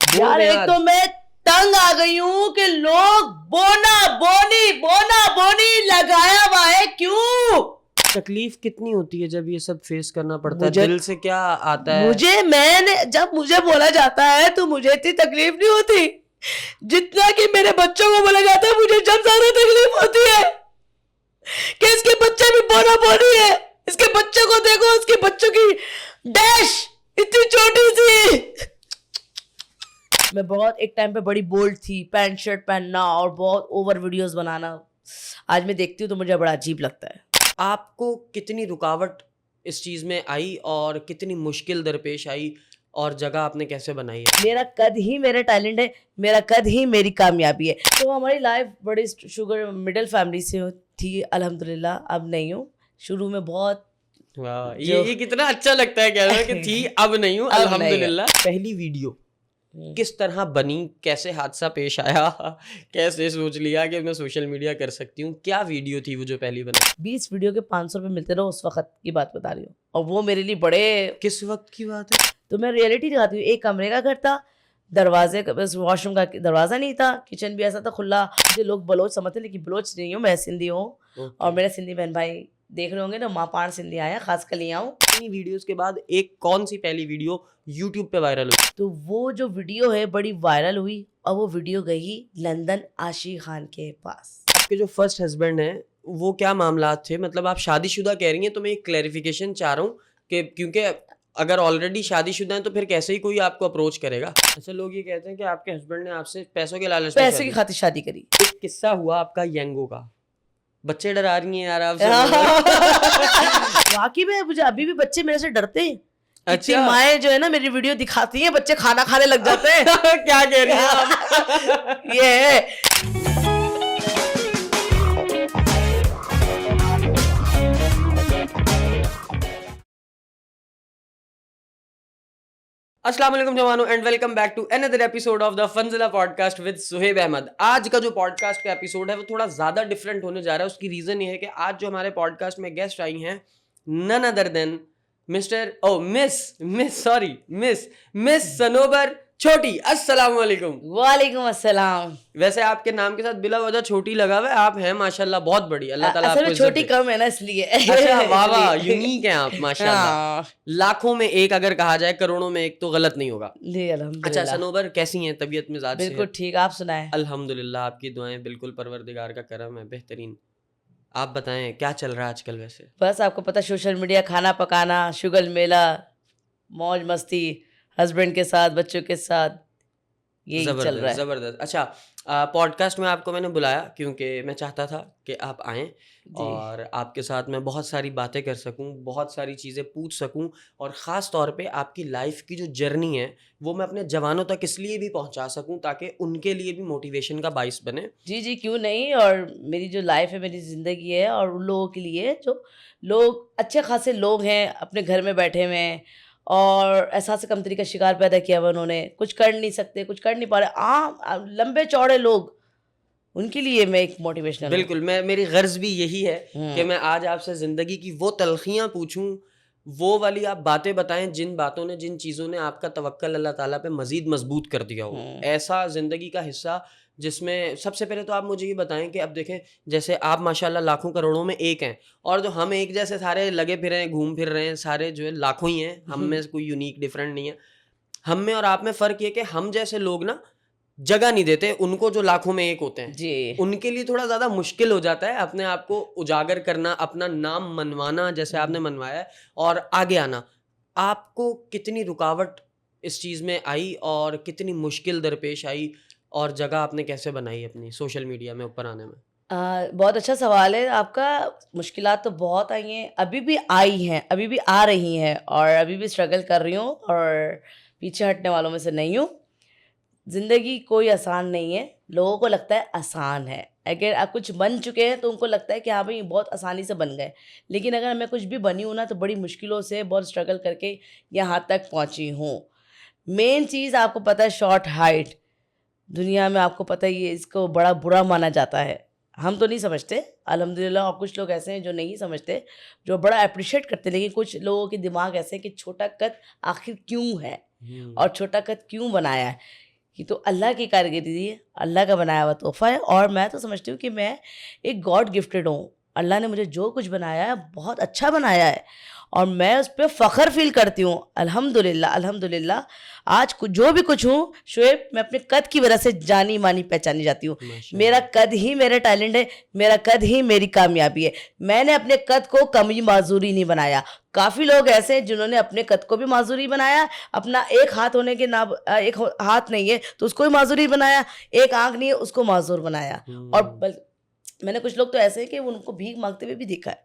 यार एक तो मैं तंग आ गई हूँ कि लोग बोना बोनी लगाया हुआ है, क्यों? तकलीफ कितनी होती है जब ये सब फेस करना पड़ता है? मुझे- दिल से क्या आता है? जब मुझे बोला जाता है तो मुझे इतनी तकलीफ नहीं होती जितना कि मेरे बच्चों को बोला जाता है। मुझे जब ज्यादा तकलीफ होती है कि इसके बच्चे भी बोना बोनी है, इसके बच्चे को देखो, इसके बच्चों की डैश इतनी छोटी सी। मैं बहुत एक टाइम पे बड़ी बोल्ड थी, पैंट शर्ट पहनना और बहुत ओवर वीडियोस बनाना। आज मैं देखती हूँ तो मुझे बड़ा अजीब लगता है। आपको कितनी रुकावट इस चीज में आई और कितनी मुश्किल दरपेश आई और जगह आपने कैसे बनाई है? मेरा कद ही मेरा टैलेंट है, मेरा कद ही मेरी कामयाबी है। तो हमारी लाइफ बड़ी शुगर मिडिल फैमिली से थी, अल्हम्दुलिल्लाह अब नहीं हूँ। शुरू में बहुत वाह, ये कितना अच्छा लगता है कहना कि थी अब नहीं हूँ, अल्हम्दुलिल्लाह। पहली वीडियो किस तरह बनी, कैसे हादसा पेश आया, कैसे सोच लिया कि मैं सोशल मीडिया कर सकती हूँ? क्या वीडियो थी वो जो पहली बनी? 20 वीडियो के 500 रुपये मिलते रहो, उस वक्त की बात बता रही हूँ। और वो मेरे लिए बड़े, किस वक्त की बात है? तो मैं रियलिटी दिखाती हूँ। एक कमरे का घर था, दरवाजे का बस वॉशरूम का दरवाजा नहीं था, किचन भी ऐसा था खुला। मुझे लोग बलोच समझते, लेकिन बलोच नहीं हूँ, मैं सिंधी हूँ। और मेरे सिंधी बहन भाई देख रहे होंगे ना, माँ पान सिंधी आया खास कर लिया हूँ। इन्हीं वीडियोस के बाद एक कौन सी पहली वीडियो यूट्यूब पे वायरल हुई? तो वो जो वीडियो है बड़ी वायरल हुई और वो वीडियो गई लंदन आशी खान के पास। आपके जो फर्स्ट हस्बैंड हैं वो क्या मामलात थे? मतलब आप शादीशुदा कह रही हैं तो मैं एक क्लैरिफिकेशन चाह रहा हूँ कि क्योंकि अगर ऑलरेडी शादीशुदा हैं तो फिर कैसे ही कोई आपको अप्रोच करेगा? अच्छा, लोग ये कहते हैं कि आपके हस्बैंड ने आपसे पैसों के लालच में पैसे की खातिर शादी करी। एक किस्सा हुआ आपका यंगो का। बच्चे डरा रही हैं यार आपसे। वाकई में मुझे अभी भी बच्चे मेरे से डरते हैं। अच्छा, माएँ जो है ना मेरी वीडियो दिखाती हैं, बच्चे खाना खाने लग जाते हैं। क्या कह रही हैं आप? ये है। अस्सलाम वालेकुम जवानों and welcome back to another episode of the फंजिला पॉडकास्ट विद सुहेब अहमद। आज का जो पॉडकास्ट का एपिसोड है वो थोड़ा ज़्यादा डिफरेंट होने जा रहा है। उसकी रीज़न ये है कि आज जो हमारे पॉडकास्ट में गेस्ट आई हैं none other than miss Sanobar छोटी। अस्सलाम वालेकुम। वालेकुम अस्सलाम। वैसे आपके नाम के साथ बिला वजह छोटी लगा हुआ है, आप हैं माशाल्लाह बहुत बड़ी। अल्लाह ताला असल आपको में इज्जत छोटी दे। कम है ना, इसलिए। अच्छा, वाह वाह, यूनिक हैं आप माशाल्लाह। हाँ। लाखों में एक अगर कहा जाए, करोड़ों में एक तो गलत नहीं होगा। जी अच्छा अल्हम्दुलिल्लाह। सनोबर, कैसी हैं? तबीयत मिजाज से? बिल्कुल ठीक, आप सुनाएं। अल्हम्दुलिल्लाह, आपकी दुआएं बिल्कुल, परवरदिगार का करम है, बेहतरीन। आप बताएं क्या चल रहा है आजकल? वैसे बस आपको पता, सोशल मीडिया, खाना पकाना, शुगर मेला, मौज मस्ती, हस्बैंड के साथ, बच्चों के साथ, यही चल रहा ज़बरदस्त है। ज़बरदस्त। अच्छा, पॉडकास्ट में आपको मैंने बुलाया क्योंकि मैं चाहता था कि आप आएँ जी। और आपके साथ मैं बहुत सारी बातें कर सकूं, बहुत सारी चीज़ें पूछ सकूं और ख़ास तौर पे आपकी लाइफ की जो जर्नी है वो मैं अपने जवानों तक इसलिए भी पहुंचा सकूं ताकि उनके लिए भी मोटिवेशन का बाइस बने। जी जी, क्यों नहीं। और मेरी जो लाइफ है, मेरी ज़िंदगी है, और उन लोगों के लिए जो लोग अच्छे खासे लोग हैं, अपने घर में बैठे हुए हैं और एहसास कमतरी का शिकार पैदा किया हुआ उन्होंने, कुछ कर नहीं सकते, कुछ कर नहीं पा रहे, आम लंबे चौड़े लोग, उनके लिए मैं एक मोटिवेशनल। बिल्कुल, मेरी गर्ज भी यही है कि मैं आज आपसे ज़िंदगी की वो तलखियाँ पूछूं, वो वाली आप बातें बताएं जिन बातों ने, जिन चीज़ों ने आपका तवक्कल अल्लाह ताला पे मज़ीद मजबूत कर दिया हो। ऐसा ज़िंदगी का हिस्सा जिसमें सबसे पहले तो आप मुझे ये बताएं कि अब देखें, जैसे आप माशाल्लाह लाखों करोड़ों में एक हैं और जो हम एक जैसे सारे लगे फिर रहे हैं, घूम फिर रहे हैं, सारे जो है लाखों ही हैं, हम में कोई यूनिक डिफरेंट नहीं है। हम में और आप में फ़र्क ये कि हम जैसे लोग ना जगह नहीं देते उनको जो लाखों में एक होते हैं। जी। उनके लिए थोड़ा ज़्यादा मुश्किल हो जाता है अपने आप को उजागर करना, अपना नाम मनवाना जैसे आपने मनवाया है, और आगे आना। आपको कितनी रुकावट इस चीज़ में आई और कितनी मुश्किल दरपेश आई और जगह आपने कैसे बनाई अपनी सोशल मीडिया में ऊपर आने में? बहुत अच्छा सवाल है आपका। मुश्किलात तो बहुत आई हैं, अभी भी आई हैं, अभी भी आ रही हैं, और अभी भी स्ट्रगल कर रही हूँ और पीछे हटने वालों में से नहीं हूँ। ज़िंदगी कोई आसान नहीं है। लोगों को लगता है आसान है, अगर आप कुछ बन चुके हैं तो उनको लगता है कि हाँ भाई बहुत आसानी से बन गए, लेकिन अगर मैं कुछ भी बनी हूँ ना तो बड़ी मुश्किलों से, बहुत स्ट्रगल करके यहाँ तक पहुँची हूँ। मेन चीज़ आपको पता है, शॉर्ट हाइट दुनिया में आपको पता ही है, इसको बड़ा बुरा माना जाता है। हम तो नहीं समझते अल्हम्दुलिल्लाह, और कुछ लोग ऐसे हैं जो नहीं समझते, जो बड़ा अप्रिशिएट करते हैं, लेकिन कुछ लोगों के दिमाग ऐसे हैं कि छोटा कद आखिर क्यों है और छोटा कद क्यों बनाया है। कि तो अल्लाह की कारीगरी है, अल्लाह का बनाया हुआ तोहफ़ा है। और मैं तो समझती हूँ कि मैं एक गॉड गिफ्टेड हूँ। अल्लाह ने मुझे जो कुछ बनाया है बहुत अच्छा बनाया है और मैं उस पे फ़ख्र फ़ील करती हूँ। अल्हम्दुलिल्लाह, अल्हम्दुलिल्लाह आज जो भी कुछ हूँ शोएब, मैं अपने कद की वजह से जानी मानी पहचानी जाती हूँ। मेरा कद ही मेरा टैलेंट है, मेरा कद ही मेरी कामयाबी है। मैंने अपने कद को कमी माजूरी नहीं बनाया। काफ़ी लोग ऐसे हैं जिन्होंने अपने कद को भी माजूरी बनाया, अपना एक हाथ होने के ना एक हाथ नहीं है तो उसको भी माजूरी बनाया, एक आँख नहीं है उसको माजूर बनाया। और मैंने कुछ लोग तो ऐसे हैं कि उनको भीख मांगते हुए भी देखा है।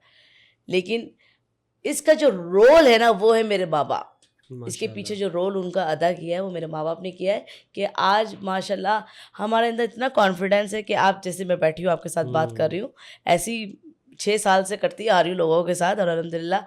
लेकिन इसका जो रोल है ना वो है मेरे माँ बाप। इसके पीछे जो रोल उनका अदा किया है वो मेरे माँ बाप ने किया है कि आज माशाल्लाह हमारे अंदर इतना कॉन्फिडेंस है कि आप जैसे मैं बैठी हूँ आपके साथ बात कर रही हूँ, ऐसी 6 साल से करती आ रही हूँ लोगों के साथ। और अल्हम्दुलिल्लाह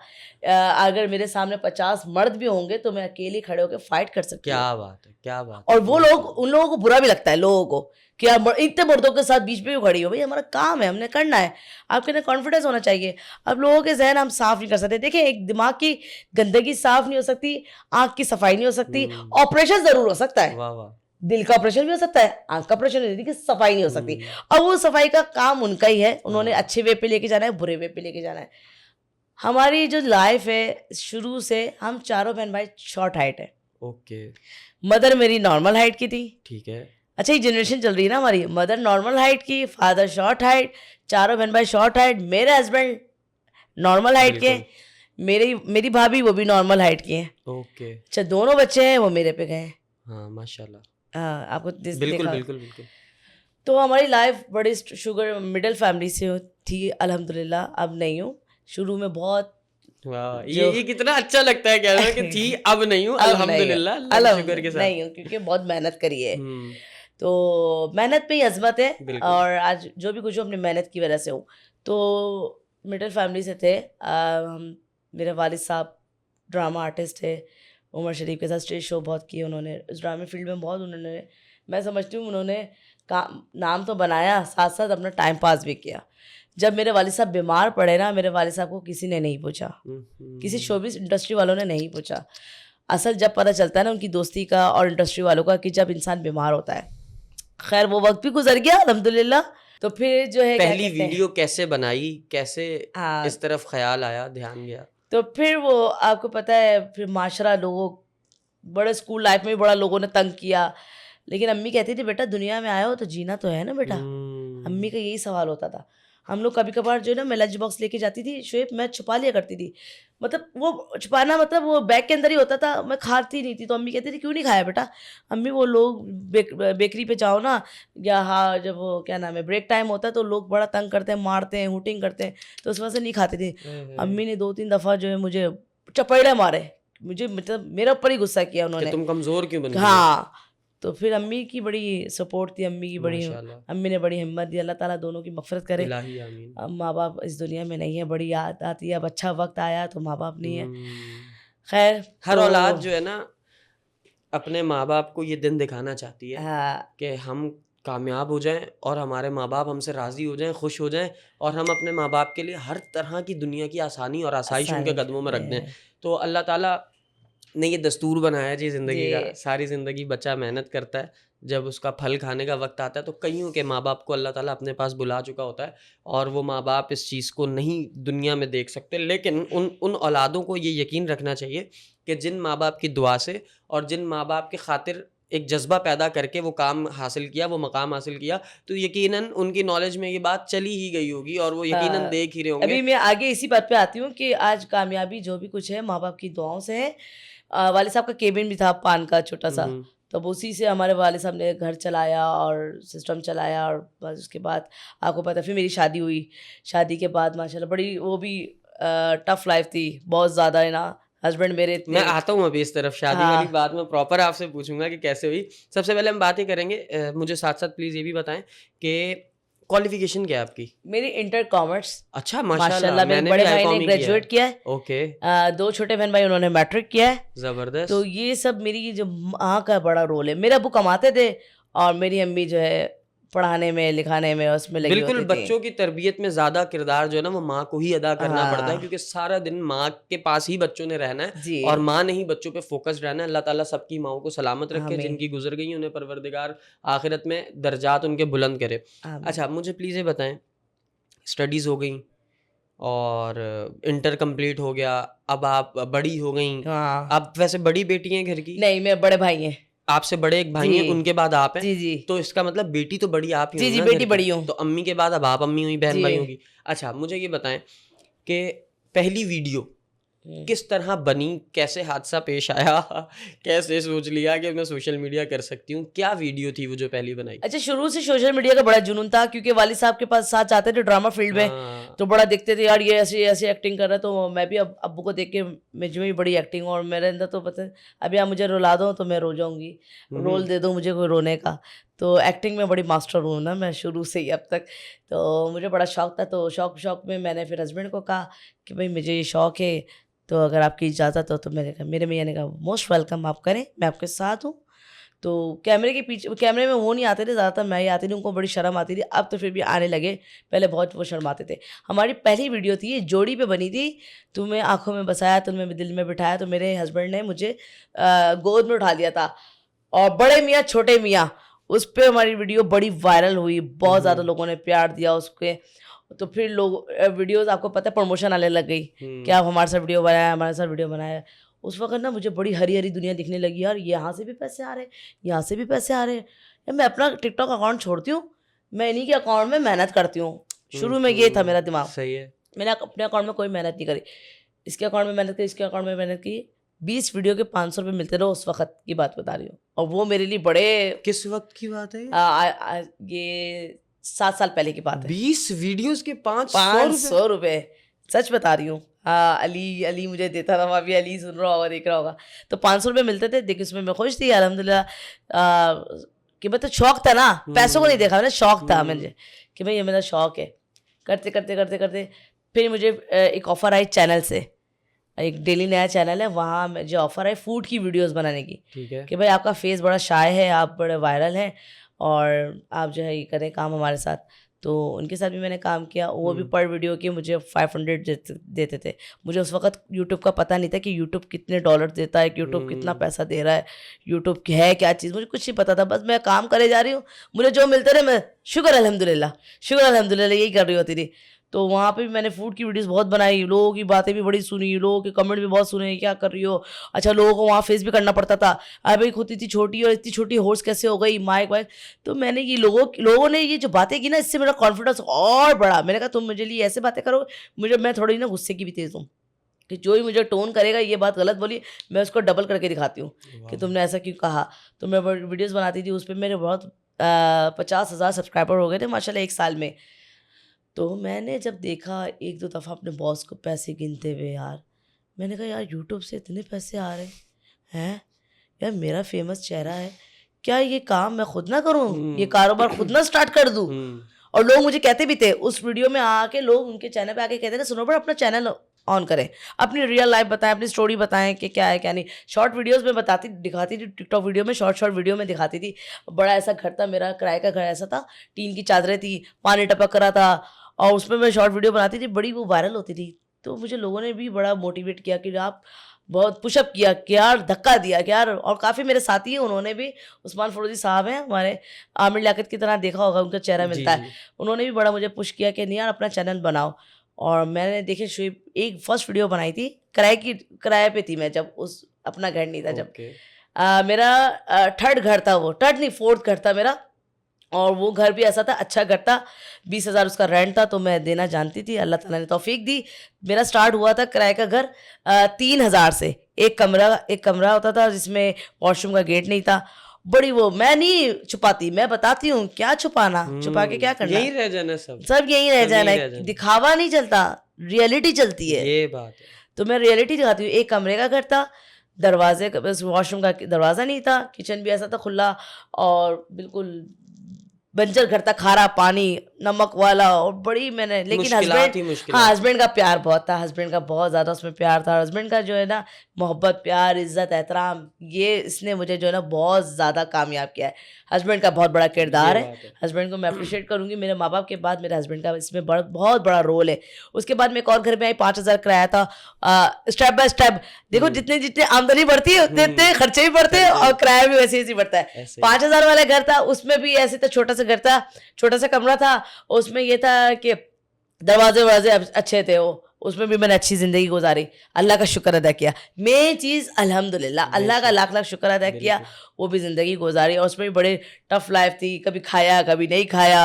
अगर मेरे सामने 50 मर्द भी होंगे तो मैं अकेली खड़े होकर फाइट कर सकती हूँ। क्या बात है, क्या बात और है। वो लोग, उन लोगों को बुरा भी लगता है लोगों को कि आप इतने मर्दों के साथ बीच में क्यों खड़ी हो। भाई हमारा काम है, हमने करना है, आपके अंदर कॉन्फिडेंस होना चाहिए। अब लोगों के जहन हम साफ नहीं कर सकते। देखिए एक दिमाग की गंदगी साफ नहीं हो सकती, आँख की सफाई नहीं हो सकती, ऑपरेशन ज़रूर हो सकता है, वाह वाह। दिल का ऑपरेशन भी हो सकता है, आँख का ऑपरेशन नहीं, लेकिन सफाई नहीं हो सकती। और वो सफाई का काम उनका ही है, उन्होंने अच्छे वे पे लेके जाना है, बुरे वे पे लेके जाना है। हमारी जो लाइफ है शुरू से हम चारों बहन भाई शॉर्ट हाइट है। ओके, मदर मेरी नॉर्मल हाइट की थी। ठीक है। अच्छा ये जनरेशन चल रही है ना हमारी, मदर नॉर्मल हाइट की, फादर शॉर्ट हाइट, चारों बहन भाई शॉर्ट हाइट, मेरे हस्बैंड नॉर्मल हाइट के, मेरी भाभी वो भी नॉर्मल हाइट की है। ओके। अच्छा दोनों बच्चे हैं वो मेरे पे गए हैं। हाँ माशाल्लाह। हाँ आपको बिल्कुल देखा। बिल्कुल बिल्कुल। तो हमारी लाइफ बड़ी शुगर मिडिल फैमिली से थी, अल्हम्दुलिल्लाह अब नहीं हूँ। शुरू में बहुत वाह, ये कितना अच्छा लगता है कहना कि थी अब नहीं हूँ, अल्हम्दुलिल्लाह, अल्लाह के शुक्र के साथ। नहीं हूँ क्योंकि बहुत मेहनत करी है। तो मेहनत पे ही अजमत है और आज जो भी कुछ हूँ अपनी मेहनत की वजह से हूँ। तो मिडिल फैमिली से थे। मेरे वालिद साहब ड्रामा आर्टिस्ट थे, उमर शरीफ के साथ स्टेज शो बहुत किए उन्होंने, इस ड्रामे फील्ड में बहुत उन्होंने, मैं समझती हूँ उन्होंने नाम तो बनाया, साथ साथ अपना टाइम पास भी किया। जब मेरे वालिद साहब बीमार पड़े ना, मेरे वालिद साहब को किसी ने नहीं पूछा, किसी शोबिस इंडस्ट्री वालों ने नहीं पूछा। असल जब पता चलता है ना उनकी दोस्ती का और इंडस्ट्री वालों का कि जब इंसान बीमार होता है। खैर वो वक्त भी गुजर गया अल्हम्दुलिल्लाह। तो फिर जो है पहली वीडियो कैसे बनाई, कैसे इस तरफ ख्याल आया, ध्यान गया? तो फिर वो आपको पता है फिर माशरा लोगों, बड़े स्कूल लाइफ में भी बड़ा लोगों ने तंग किया, लेकिन अम्मी कहती थी बेटा दुनिया में आए हो तो जीना तो है ना बेटा। अम्मी का यही सवाल होता था। हम लोग कभी कभार जो है ना, मैं लंच बॉक्स लेके जाती थी शोएब, मैं छुपा लिया करती थी, मतलब वो छुपाना मतलब वो बैग के अंदर ही होता था, मैं खाती नहीं थी। तो अम्मी कहती थी क्यों नहीं खाया बेटा? अम्मी वो लोग बेकरी पे जाओ ना, या हाँ जब वो क्या नाम है ब्रेक टाइम होता है तो लोग बड़ा तंग करते हैं, मारते हैं, हुटिंग करते हैं, तो उस वजह से नहीं खाती थी। अम्मी ने 2-3 दफ़ा जो है मुझे चपेड़े मारे, मुझे मतलब मेरे ऊपर ही गुस्सा किया उन्होंने, तुम कमज़ोर क्यों बन गई? हाँ। तो फिर अम्मी की बड़ी सपोर्ट थी, अम्मी की बड़ी, अम्मी ने बड़ी हिम्मत दी, अल्लाह ताला दोनों की मग़फ़िरत करे। अब माँ बाप इस दुनिया में नहीं है, बड़ी याद आती है, अब अच्छा वक्त आया तो माँ बाप नहीं है। खैर हर औलाद जो है ना अपने माँ बाप को ये दिन दिखाना चाहती है कि हम कामयाब हो जाएं और हमारे माँ बाप हमसे राज़ी हो जाएं, खुश हो जाएं, और हम अपने माँ बाप के लिए हर तरह की दुनिया की आसानी और आसाइश उनके कदमों में रख दें। तो अल्लाह ताला ने ये दस्तूर बनाया जी ज़िंदगी का। सारी ज़िंदगी बच्चा मेहनत करता है, जब उसका फल खाने का वक्त आता है तो कईयों के माँ बाप को अल्लाह ताला अपने पास बुला चुका होता है, और वो माँ बाप इस चीज़ को नहीं दुनिया में देख सकते। लेकिन उन औलादों को ये यकीन रखना चाहिए कि जिन माँ बाप की दुआ से और जिन माँ बाप की खातिर एक जज्बा पैदा करके वो काम हासिल किया, वो मकाम हासिल किया, तो यकीनन उनकी नॉलेज में ये बात चली ही गई होगी और वो यकीनन देख ही रहे होंगे। अभी मैं आगे इसी बात पे आती हूँ कि आज कामयाबी जो भी कुछ है माँ बाप की दुआओं से है। वालिद साहब का केबिन भी था पान का छोटा सा, तब उसी से हमारे वालिद साहब ने घर चलाया और सिस्टम चलाया। और बस उसके बाद आपको पता फिर मेरी शादी हुई। शादी के बाद माशाल्लाह बड़ी वो भी टफ लाइफ थी, बहुत ज़्यादा है ना। हस्बैंड मेरे मैं आता हूँ अभी इस तरफ, शादी वाली बात मैं प्रॉपर आपसे पूछूंगा कि कैसे हुई। सबसे पहले हम बात ही करेंगे, मुझे साथ साथ प्लीज़ ये भी बताएं कि क्वालिफिकेशन क्या है आपकी? मेरी इंटर कॉमर्स। अच्छा माशाल्लाह, मेरे बड़े भाई ने ग्रेजुएट किया है। ओके। 2 छोटे बहन भाई उन्होंने मैट्रिक किया है। ज़बरदस्त। तो ये सब मेरी जो माँ का बड़ा रोल है। मेरे अब्बू कमाते थे और मेरी अम्मी जो है पढ़ाने में, लिखाने में, उसमें लगी बिल्कुल, होती थी। बच्चों की तरबियत में ज़्यादा किरदार जो है ना वो माँ को ही अदा करना पड़ता है, हाँ, क्योंकि सारा दिन माँ के पास ही बच्चों ने रहना है और जी, माँ ने ही बच्चों पे फ़ोकस्ड रहना है। अल्लाह ताला सबकी माँओं को सलामत रखे, आमीन, जिनकी गुज़र गई उन्हें परवरदिगार आखिरत में दर्जात उनके बुलंद करे। आमीन। अच्छा, मुझे प्लीज़ ये बताएँ, स्टडीज़ हो गई और इंटर कंप्लीट हो गया, अब आप बड़ी हो गईं, हाँ, आप वैसे बड़ी बेटी हैं घर की? नहीं मेरे बड़े भाई हैं। आपसे बड़े एक भाई जी, हैं, उनके बाद आप हैं, जी, जी। तो इसका मतलब बेटी तो बड़ी आप ही जी, हुई जी, ना घर बेटी की, बड़ी हूँ। तो अम्मी के बाद अब आप अम्मी हुई, बहन जी। भाई होगी। अच्छा, मुझे ये बताएं कि पहली वीडियो हुँ। किस तरह बनी, कैसे हादसा पेश आया, कैसे सोच लिया कि मैं सोशल मीडिया कर सकती हूँ, क्या वीडियो थी वो जो पहली बनाई? अच्छा, शुरू से सोशल मीडिया का बड़ा जुनून था क्योंकि वालिद साहब के पास साथ जाते थे ड्रामा फील्ड में, हाँ, तो बड़ा देखते थे यार ये ऐसे एक्टिंग कर रहा है, तो मैं भी अब अब्बू को देख के मुझ में भी बड़ी एक्टिंग, और मेरे अंदर तो पता है अभी आप मुझे रुला दो तो मैं रो जाऊँगी, रोल दे दो मुझे कोई रोने का। तो एक्टिंग में बड़ी मास्टर हूँ ना मैं शुरू से ही अब तक, तो मुझे बड़ा शौक था। तो शौक में मैंने फिर हस्बैंड को कहा कि भाई मुझे ये शौक है, तो अगर आपकी इजाज़त हो तो मैंने कहा, मेरे भैया ने कहा मोस्ट वेलकम, आप करें, मैं आपके साथ हूँ। तो कैमरे के पीछे, कैमरे में वो नहीं आते थे ज़्यादातर, मैं ही आती थी, उनको बड़ी शर्म आती थी, अब तो फिर भी आने लगे, पहले बहुत वो शर्माते थे। हमारी पहली वीडियो थी, ये जोड़ी पे बनी थी, तुम्हें आँखों में बसाया तुम्हें दिल में बिठाया, तो मेरे हस्बैंड ने मुझे गोद में उठा लिया था, और बड़े मियाँ छोटे मियाँ, उस पे हमारी वीडियो बड़ी वायरल हुई, बहुत ज़्यादा लोगों ने प्यार दिया उसके। तो फिर लोग वीडियोज़, आपको पता है प्रमोशन आने लग गई कि आप हमारे साथ वीडियो बनाया, हमारे साथ वीडियो बनाया। उस वक़्त ना मुझे बड़ी हरी-हरी दुनिया दिखने लगी, यार यहाँ से भी पैसे आ रहे हैं, यहाँ से भी पैसे आ रहे हैं। यार मैं अपना टिकटॉक अकाउंट छोड़ती हूँ, मैं इन्हीं के अकाउंट में मेहनत करती हूँ। शुरू में ये था मेरा दिमाग, सही है। मैंने अपने अकाउंट में कोई मेहनत नहीं करी। इसके अकाउंट में मेहनत करी, इसके अकाउंट में मेहनत की। 20 वीडियो के 500 रुपए मिलते रहे, उस वक़्त की बात बता रही हूँ। और वो मेरे लिए बड़े किस वक्त की बात है ये? ये 7 साल पहले की बात है। 20 वीडियोस के 500 रुपए? 500 रुपए, सच बता रही हूँ। अली मुझे देता था, वहाँ भी अली सुन रहा होगा, देख रहा होगा। तो 500 रुपए मिलते थे, देखिए उसमें मैं खुश थी अल्हम्दुलिल्लाह। कि मतलब शौक था ना, पैसों को नहीं देखा मैंने, शौक था मुझे कि भाई ये मेरा शौक है। करते फिर मुझे एक ऑफ़र आई चैनल से, एक डेली नया चैनल है, वहाँ मुझे ऑफ़र आई फूड की वीडियोज़ बनाने की, ठीक है। कि भाई आपका फेस बड़ा शाय है, आप बड़े वायरल हैं, और आप जो है ये करें काम हमारे साथ। तो उनके साथ भी मैंने काम किया, वो भी पर वीडियो के मुझे 500 देते थे। मुझे उस वक़्त यूट्यूब का पता नहीं था कि यूट्यूब कितने डॉलर देता है, कि यूट्यूब कितना पैसा दे रहा है, यूट्यूब है क्या चीज़, मुझे कुछ नहीं पता था। बस मैं काम करे जा रही हूँ, मुझे जो मिलते रहे मैं शुक्र अल्हम्दुलिल्लाह यही कर रही होती थी। तो वहाँ पे भी मैंने फूड की वीडियोज़ बहुत बनाई, लोगों की बातें भी बड़ी सुनी, लोगों के कमेंट भी बहुत सुने, क्या कर रही हो? अच्छा, लोगों को वहाँ फेस भी करना पड़ता था, अरे भाई खुद इतनी छोटी और इतनी छोटी होस्ट कैसे हो गई, माइक वाइक। तो मैंने ये लोगों ने ये जो बातें की ना, इससे मेरा कॉन्फिडेंस और बढ़ा। मैंने कहा तुम मुझे लिए ऐसे बातें करो, मैं थोड़ी ना गुस्से की भी तेज़ हूँ, कि जो ही मुझे टोन करेगा ये बात गलत बोली, मैं उसको डबल करके दिखाती हूँ कि तुमने ऐसा क्यों कहा। तो मैं वीडियोज़ बनाती थी, उस पर मेरे बहुत 50,000 सब्सक्राइबर हो गए थे माशाल्लाह 1 साल में। तो मैंने जब देखा 1-2 दफ़ा अपने बॉस को पैसे गिनते हुए, यार मैंने कहा यार यूट्यूब से इतने पैसे आ रहे हैं, यार मेरा फेमस चेहरा है, क्या ये काम मैं खुद ना करूं, ये कारोबार खुद ना स्टार्ट कर दूं। और लोग मुझे कहते भी थे उस वीडियो में आके, लोग उनके चैनल पे आके कहते थे सुनो बड़ा अपना चैनल ऑन करें, अपनी रियल लाइफ बताएं, अपनी स्टोरी बताएं कि क्या है क्या नहीं। शॉर्ट वीडियोस में दिखाती थी, टिकटॉक वीडियो में, शॉर्ट वीडियो में दिखाती थी। बड़ा ऐसा घर था मेरा, किराए का घर ऐसा था, टीन की चादरें थी, पानी टपक रहा था, और उसमें मैं शॉर्ट वीडियो बनाती थी, बड़ी वो वायरल होती थी। तो मुझे लोगों ने भी बड़ा मोटिवेट किया कि आप बहुत पुशअप किया कि यार, धक्का दिया कि यार, और काफ़ी मेरे साथी हैं, उन्होंने भी, उस्मान फ़रोज़ी साहब हैं हमारे, आमिर लियाकत की तरह देखा होगा, उनका चेहरा मिलता है, उन्होंने भी बड़ा मुझे पुश किया कि नहीं यार अपना चैनल बनाओ। और मैंने देखिए शुएब एक फर्स्ट वीडियो बनाई थी, किराए पे थी मैं, जब उस अपना घर नहीं था जब। मेरा 3rd घर था, वो 3rd नहीं 4th घर था मेरा, और वो घर भी ऐसा था, अच्छा घर था, 20,000 उसका रेंट था, तो मैं देना जानती थी, अल्लाह ताला ने तौफीक दी। मेरा स्टार्ट हुआ था किराए का घर 3,000 से, एक कमरा होता था जिसमें वॉशरूम का गेट नहीं था। बड़ी वो, मैं नहीं छुपाती, मैं बताती हूँ, क्या छुपाना, छुपा के क्या करना, यही रह जाना, सब यही रह जाना है, दिखावा नहीं चलता, रियलिटी चलती है। ये बात है। तो मैं रियलिटी दिखाती हूँ। एक कमरे का घर था, दरवाजे का, बस वॉशरूम का दरवाज़ा नहीं था, किचन भी ऐसा था खुला, और बिल्कुल बंजर घर था, खारा पानी, नमक वाला, और बड़ी मैंने, लेकिन मुश्किलात हस्बैंड, ही मुश्किलात। हाँ हस्बैंड का प्यार बहुत था, हस्बैंड का बहुत ज़्यादा उसमें प्यार था। हस्बैंड का जो है ना मोहब्बत, प्यार, इज्जत, एहतराम, ये इसने मुझे जो है ना बहुत ज़्यादा कामयाब किया है। हस्बैंड का बहुत बड़ा ये किरदार है, बात है। हस्बैंड को मैं अप्रिशिएट करूंगी। मेरे माँ बाप के बाद मेरे हस्बैंड का इसमें बहुत बड़ा रोल है। उसके बाद मैं एक और घर में आई, 5,000 किराया था। स्टेप बाय स्टेप देखो, जितने जितने आमदनी बढ़ती है उतने उतने खर्चे भी बढ़ते हैं, और किराया भी वैसे ही बढ़ता है। ऐसे ही। 5,000 वाला घर था, उसमें भी ऐसे था, छोटा सा घर था, छोटा सा कमरा था, उसमें ये था कि दरवाजे वरवाजे अच्छे थे, वो उसमें भी मैंने अच्छी जिंदगी गुजारी, अल्लाह का शुक्र अदा किया। मेन चीज़ अल्हम्दुलिल्लाह, अल्लाह का लाख लाख शुक्र अदा किया, वो भी ज़िंदगी गुजारी। और उसमें भी बड़े टफ लाइफ थी, कभी खाया कभी नहीं खाया,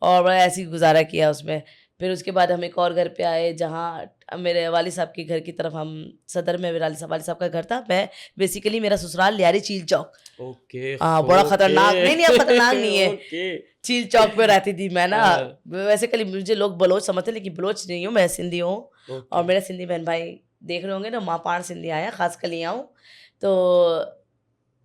और बड़ा ऐसे ही गुजारा किया उसमें। फिर उसके बाद हम एक और घर पे आए, जहाँ मेरे वाली साहब के घर की तरफ, हम सदर में मेरे वाली साहब का घर था। मैं बेसिकली, मेरा ससुराल लियारी चील चौक, ओके, बड़ा खतरनाक, नहीं अब खतरनाक नहीं है, ओके। चील चौक पे रहती थी मैं ना। हाँ। वैसे कल मुझे लोग बलोच समझते, लेकिन बलोच नहीं हूँ मैं, सिंधी हूँ। ओके। और मेरे सिंधी बहन भाई देख रहे होंगे ना, माँ पाण सिंधी आया, खास कली आऊँ। तो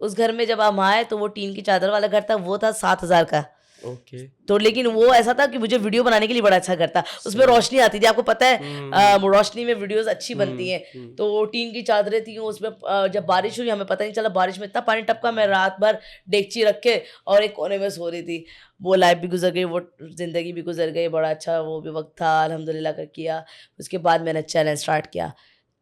उस घर में जब हम आए तो वो टीन की चादर वाला घर था, वो था 7,000 का। ओके। तो लेकिन वो ऐसा था कि मुझे वीडियो बनाने के लिए बड़ा अच्छा घर था, उसमें रोशनी आती थी, आपको पता है रोशनी में वीडियोस अच्छी बनती हैं। तो वो टीन की चादरें थी उसमें, जब बारिश हुई हमें पता नहीं चला, बारिश में इतना पानी टपका, मैं रात भर डेगची रख के और एक कोने में सो रही थी। वो लाइफ भी गुजर गई, वो ज़िंदगी भी गुजर गई, बड़ा अच्छा वो भी वक्त था, अल्हम्दुलिल्लाह का किया। उसके बाद मैंने चैनल स्टार्ट किया।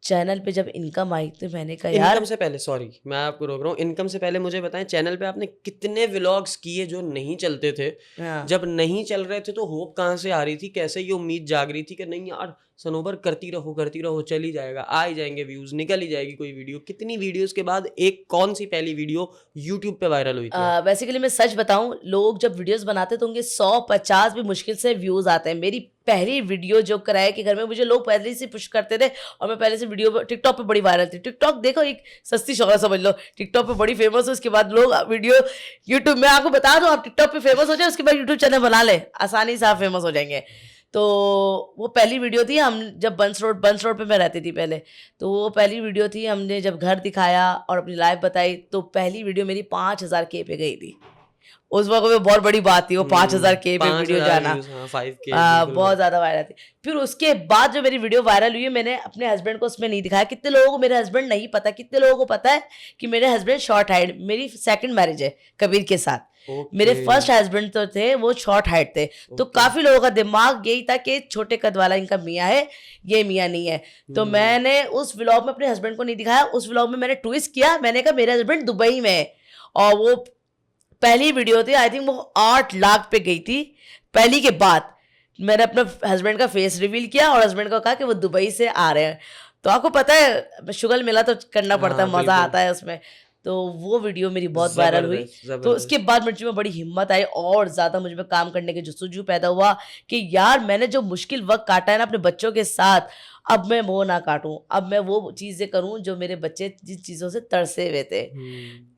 चैनल पे जब इनकम आई तो मैंने कहा यार, इनकम से पहले, सॉरी मैं आपको रोक रहा हूँ, इनकम से पहले मुझे बताएं, चैनल पे आपने कितने व्लॉग्स किए जो नहीं चलते थे? हाँ, जब नहीं चल रहे थे तो होप कहाँ से आ रही थी, कैसे ये उम्मीद जाग रही थी कि नहीं यार सनोबर करती रहो, चल ही जाएगा, आ ही जाएंगे व्यूज, निकल ही जाएगी कोई वीडियो? कितनी वीडियोस के बाद एक कौन सी पहली वीडियो यूट्यूब पे वायरल हुई थी? बेसिकली मैं सच बताऊं, लोग जब वीडियोस बनाते तो उनके 100-50 भी मुश्किल से व्यूज आते हैं। मेरी पहली वीडियो जो किराए के घर में, मुझे लोग पहले से पुश करते थे, और मैं पहले से वीडियो टिकटॉक पे बड़ी वायरल थी। टिकटॉक देखो, एक सस्ती शोहरत समझ लो, टिकटॉक पे बड़ी फेमस हो, उसके बाद लोग वीडियो यूट्यूब में, आपको बता दो, आप टिकटॉक पे फेमस हो जाए, उसके बाद यूट्यूब चैनल बना ले, आसानी से आप फेमस हो जाएंगे। तो वो पहली वीडियो थी, हम जब बंस रोड पे मैं रहती थी पहले, तो वो पहली वीडियो थी। हमने जब घर दिखाया और अपनी लाइफ बताई, तो पहली वीडियो मेरी 5,000 के पे गई थी। उस वक्त में बहुत बड़ी बात थी वो 5,000 के पे वीडियो 5,000 जाना, व्यूज, हाँ 5K बिल्कुल बहुत ज़्यादा वायरल थी। फिर उसके बाद जो मेरी वीडियो वायरल हुई, मैंने अपने हस्बैंड को उसमें नहीं दिखाया। कितने लोगों को मेरे हस्बैंड नहीं पता, कितने लोगों को पता है कि मेरे हस्बैंड शॉर्ट हाइट, मेरी सेकंड मैरिज है कबीर के साथ। मेरे फर्स्ट हस्बैंड तो थे वो शॉर्ट हाइट थे, तो काफी लोगों का दिमाग यही था कि छोटे कद वाला इनका मियाँ है, ये मियाँ नहीं है। तो मैंने उस व्लॉग में अपने हस्बैंड को नहीं दिखाया। उस व्लॉग में मैंने ट्विस्ट किया, मैंने कहा मेरे हस्बैंड दुबई में है, और वो पहली वीडियो थी, आई थिंक वो 8 लाख पे गई थी। पहली के बाद मैंने अपने हस्बैंड का फेस रिवील किया और हस्बैंड को कहा कि वो दुबई से आ रहे हैं। तो आपको पता है शुगल मिला तो करना पड़ता है, मज़ा आता है उसमें। तो वो वीडियो मेरी बहुत वायरल हुई। तो उसके बाद मुझ में बड़ी हिम्मत आई और ज़्यादा मुझ में काम करने की जुस्तजू पैदा हुआ कि यार मैंने जो मुश्किल वक्त काटा है ना अपने बच्चों के साथ, अब मैं वो ना काटूं, अब मैं वो चीज़ें करूं जो मेरे बच्चे जिन चीज़ों से तरसे हुए थे।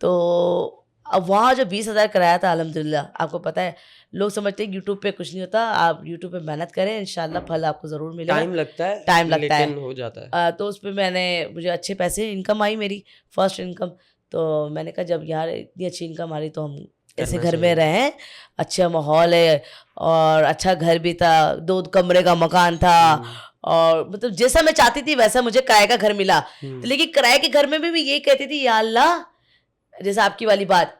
तो अब वहाँ जो 20,000 कराया था, अल्हम्दुलिल्लाह, आपको पता है लोग समझते हैं यूट्यूब पे कुछ नहीं होता, आप यूट्यूब पे मेहनत करें, इंशाल्लाह फल आपको ज़रूर मिलेगा। टाइम लगता है, टाइम लगता है, लेकिन हो जाता है। तो उस पर मैंने, मुझे अच्छे पैसे इनकम आई, मेरी फर्स्ट इनकम। तो मैंने कहा जब यार इतनी अच्छी इनकम आ रही तो हम ऐसे घर में रहें, अच्छा माहौल है और अच्छा घर भी था, 2 कमरे का मकान था, और मतलब जैसा मैं चाहती थी वैसा मुझे किराए का घर मिला। तो लेकिन किराए के घर में भी मैं यही कहती थी, या अल्लाह, जैसे आपकी वाली बात,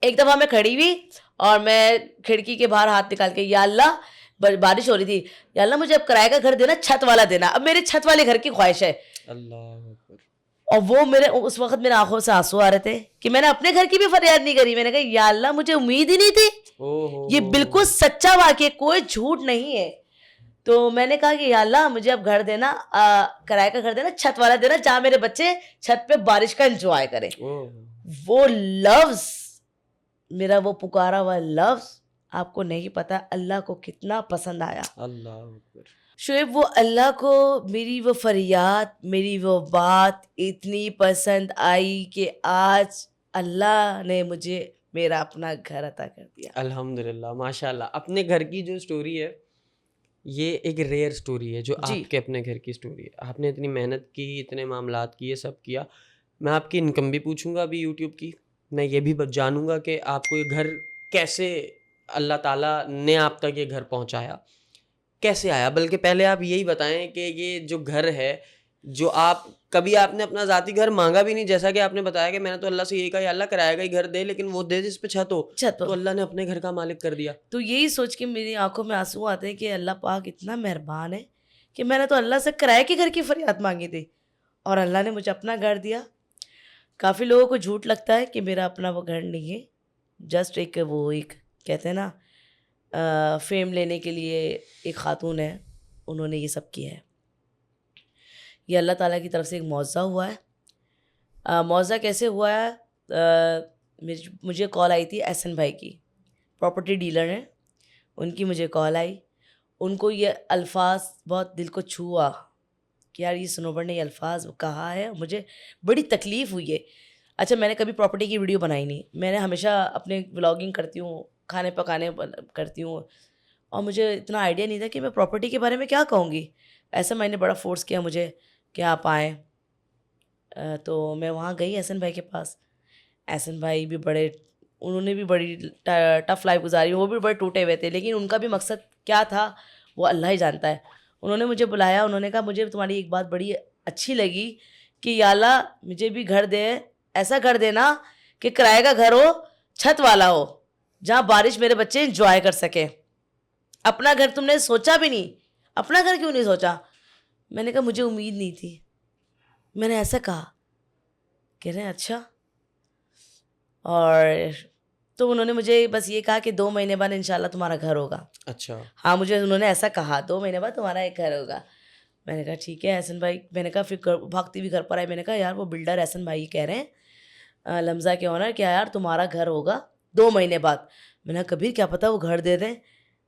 एक दफ़ा मैं खड़ी हुई और मैं खिड़की के बाहर हाथ निकाल के, या अल्लाह, बारिश हो रही थी, या अल्लाह मुझे अब किराए का घर देना, छत वाला देना। अब मेरे छत वाले घर की ख्वाहिश है। अल्लाह। और वो मेरे उस वक्त मेरे आंखों से आंसू आ रहे थे कि मैंने अपने घर की भी फरियाद नहीं करी। मैंने कहा या अल्लाह, मुझे उम्मीद ही नहीं थी। ये बिल्कुल सच्चा वाक़या, कोई झूठ नहीं है। तो मैंने कहा कि या अल्लाह मुझे अब घर देना, किराए का घर देना, छत वाला देना, जहाँ मेरे बच्चे छत पे बारिश का एंजॉय करें। वो लफ्ज़, मेरा वो पुकारा हुआ लफ्ज़, आपको नहीं पता अल्लाह को कितना पसंद आया। अल्लाह। शुएब, वो अल्लाह को मेरी वो फरियाद, मेरी वो बात इतनी पसंद आई कि आज अल्लाह ने मुझे मेरा अपना घर अता कर दिया। अल्हम्दुलिल्लाह, माशाल्लाह। अपने घर की जो स्टोरी है, ये एक रेयर स्टोरी है जो आपके अपने घर की स्टोरी है। आपने इतनी मेहनत की, इतने मामलात किए, सब किया। मैं आपकी इनकम भी पूछूंगा अभी यूट्यूब की, मैं ये भी जानूंगा कि आपको ये घर कैसे अल्लाह ताला ने आप तक ये घर पहुंचाया, कैसे आया? बल्कि पहले आप यही बताएं कि ये जो घर है, जो आप कभी आपने अपना ज़ाती घर मांगा भी नहीं, जैसा कि आपने बताया कि मैंने तो अल्लाह से यही कहा, या अल्लाह किराए का ही घर दे, लेकिन वो दे जिस पे छत हो, छत तो पर। अल्लाह ने अपने घर का मालिक कर दिया। तो यही सोच के मेरी आंखों में आंसू आते हैं कि अल्लाह पाक इतना मेहरबान है कि मैंने तो अल्लाह से किराए के घर की फरियाद मांगी थी और अल्लाह ने मुझे अपना घर दिया। काफ़ी लोगों को झूठ लगता है कि मेरा अपना वो घर नहीं है, जस्ट एक वो एक कहते हैं ना फेम लेने के लिए एक खातून है, उन्होंने ये सब किया है। ये अल्लाह ताला की तरफ से एक मुआवजा हुआ है। मुआवजा कैसे हुआ है? मुझे कॉल आई थी एहसन भाई की, प्रॉपर्टी डीलर हैं, उनकी मुझे कॉल आई। उनको ये अल्फाज बहुत दिल को छुआ कि यार ये सनोबर ने ये अल्फाज कहा है, मुझे बड़ी तकलीफ़ हुई है। अच्छा, मैंने कभी प्रॉपर्टी की वीडियो बनाई नहीं, मैंने हमेशा अपने व्लॉगिंग करती हूँ, खाने पकाने करती हूँ, और मुझे इतना आइडिया नहीं था कि मैं प्रॉपर्टी के बारे में क्या कहूँगी। ऐसा मैंने बड़ा फोर्स किया मुझे कि आप आएँ। तो मैं वहाँ गई एहसन भाई के पास। एहसन भाई भी बड़े, उन्होंने भी बड़ी टफ़ लाइफ गुजारी, वो भी बड़े टूटे हुए थे, लेकिन उनका भी मकसद क्या था वो अल्लाह ही जानता है। उन्होंने मुझे बुलाया, उन्होंने कहा मुझे तुम्हारी एक बात बड़ी अच्छी लगी कि या अल्लाह मुझे भी घर दे, ऐसा घर देना कि किराए का घर हो, छत वाला हो, जहाँ बारिश मेरे बच्चे इंजॉय कर सकें। अपना घर तुमने सोचा भी नहीं, अपना घर क्यों नहीं सोचा? मैंने कहा मुझे उम्मीद नहीं थी। मैंने ऐसा कहा। कह रहे हैं अच्छा। और तो उन्होंने मुझे बस ये कहा कि 2 महीने बाद इंशाल्लाह तुम्हारा घर होगा। अच्छा। हाँ, मुझे उन्होंने ऐसा कहा 2 महीने बाद तुम्हारा एक घर होगा। मैंने कहा ठीक है एहसन भाई। मैंने कहा फिर भागती भी घर पर आई। मैंने कहा यार वो बिल्डर एहसन भाई कह रहे हैं, लम्जा के ओनर, क्या यार तुम्हारा घर होगा 2 महीने बाद। मैंने कहा कबीर क्या पता वो घर दे दें।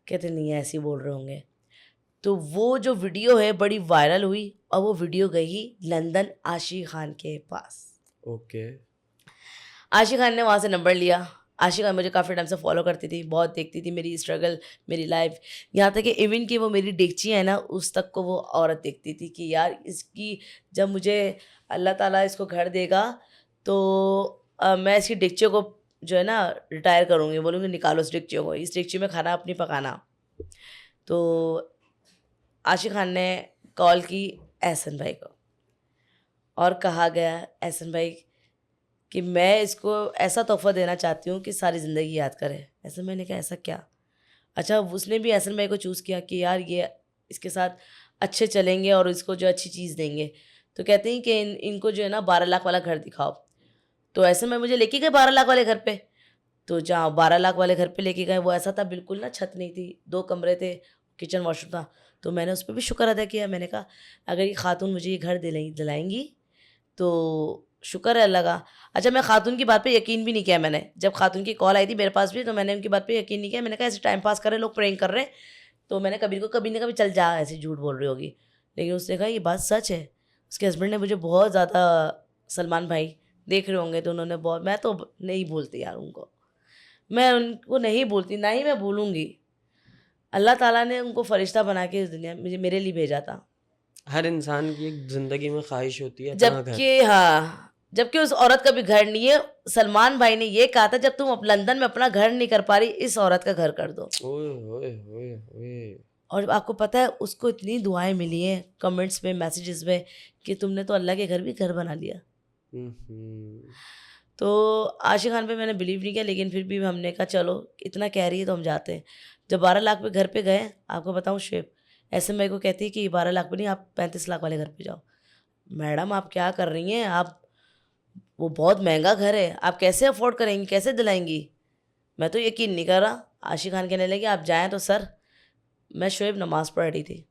कहते नहीं ऐसे ही बोल रहे होंगे। तो वो जो वीडियो है बड़ी वायरल हुई और वो वीडियो गई लंदन आशिक खान के पास। ओके। आशिक खान ने वहाँ से नंबर लिया। आशिक खान मुझे काफ़ी टाइम से फॉलो करती थी, बहुत देखती थी मेरी स्ट्रगल, मेरी लाइफ, यहाँ तक कि इवन कि वो मेरी डेगची है ना, उस तक को वो औरत देखती थी कि यार इसकी, जब मुझे अल्लाह ताला इसको घर देगा तो मैं इसकी डेगचियों को जो है ना रिटायर करूँगी, बोलूँगी निकालो इस डेगचियों को, इस डेगची में खाना अपनी पकाना। तो आशिक खान ने कॉल की एहसन भाई को और कहा गया एहसन भाई कि मैं इसको ऐसा तोहफ़ा देना चाहती हूँ कि सारी ज़िंदगी याद करे। ऐसे मैंने कहा ऐसा क्या? अच्छा, उसने भी एहसन भाई को चूज़ किया कि यार ये इसके साथ अच्छे चलेंगे और इसको जो अच्छी चीज़ देंगे। तो कहते हैं कि इनको जो है ना 12 लाख वाला घर दिखाओ। तो ऐसे में मुझे लेके गए 12 लाख वाले घर पे। तो जहाँ 12 लाख वाले घर पे लेके गए वो ऐसा था, बिल्कुल ना छत नहीं थी, 2 कमरे थे, किचन वॉशरूम था। तो मैंने उस पे भी शुक्र अदा किया। मैंने कहा अगर ये खातून मुझे ये घर दिलाएँगी तो शुक्र है अल्लाह का। अच्छा, मैं खातून की बात पे यकीन भी नहीं किया मैंने। जब खातून की कॉल आई थी मेरे पास भी, तो मैंने उनकी बात पे यकीन नहीं किया। मैंने कहा ऐसे टाइम पास कर रहे हैं लोग, प्रैंक कर रहे हैं। तो मैंने कबीर को कभी नहीं कहा चल जा, ऐसे झूठ बोल रही होगी। लेकिन उसने कहा ये बात सच है। उसके हस्बैंड ने मुझे बहुत ज़्यादा, सलमान भाई देख रहे होंगे तो उन्होंने बहुत, मैं तो नहीं भूलती यार उनको, मैं उनको नहीं भूलती, ना ही मैं भूलूँगी। अल्लाह ताला ने उनको फ़रिश्ता बना के इस दुनिया में मेरे लिए भेजा था। हर इंसान की एक ज़िंदगी में ख्वाहिश होती है अपना घर। जबकि हाँ, जबकि उस औरत का भी घर नहीं है। सलमान भाई ने ये कहा था जब तुम लंदन में अपना घर नहीं कर पा रही, इस औरत का घर कर दो। ओए होए होए होए। और आपको पता है उसको इतनी दुआएं मिली हैं कमेंट्स में, मैसेजेस में कि तुमने तो अल्लाह के घर भी घर बना लिया। तो आशिक खान पे मैंने बिलीव नहीं किया, लेकिन फिर भी हमने कहा चलो इतना कह रही है तो हम जाते हैं। जब 12 लाख पे घर पे गए, आपको बताऊं शेफ ऐसे मेरे को कहती है कि 12 लाख पे नहीं, आप 35 लाख वाले घर पे जाओ। मैडम आप क्या कर रही हैं आप, वो बहुत महंगा घर है, आप कैसे अफोर्ड करेंगी, कैसे दिलाएंगी? मैं तो यकीन नहीं कर रहा। आशिक खान कहने लगे आप जाएं तो सर। मैं शुएब नमाज़ पढ़ रही थी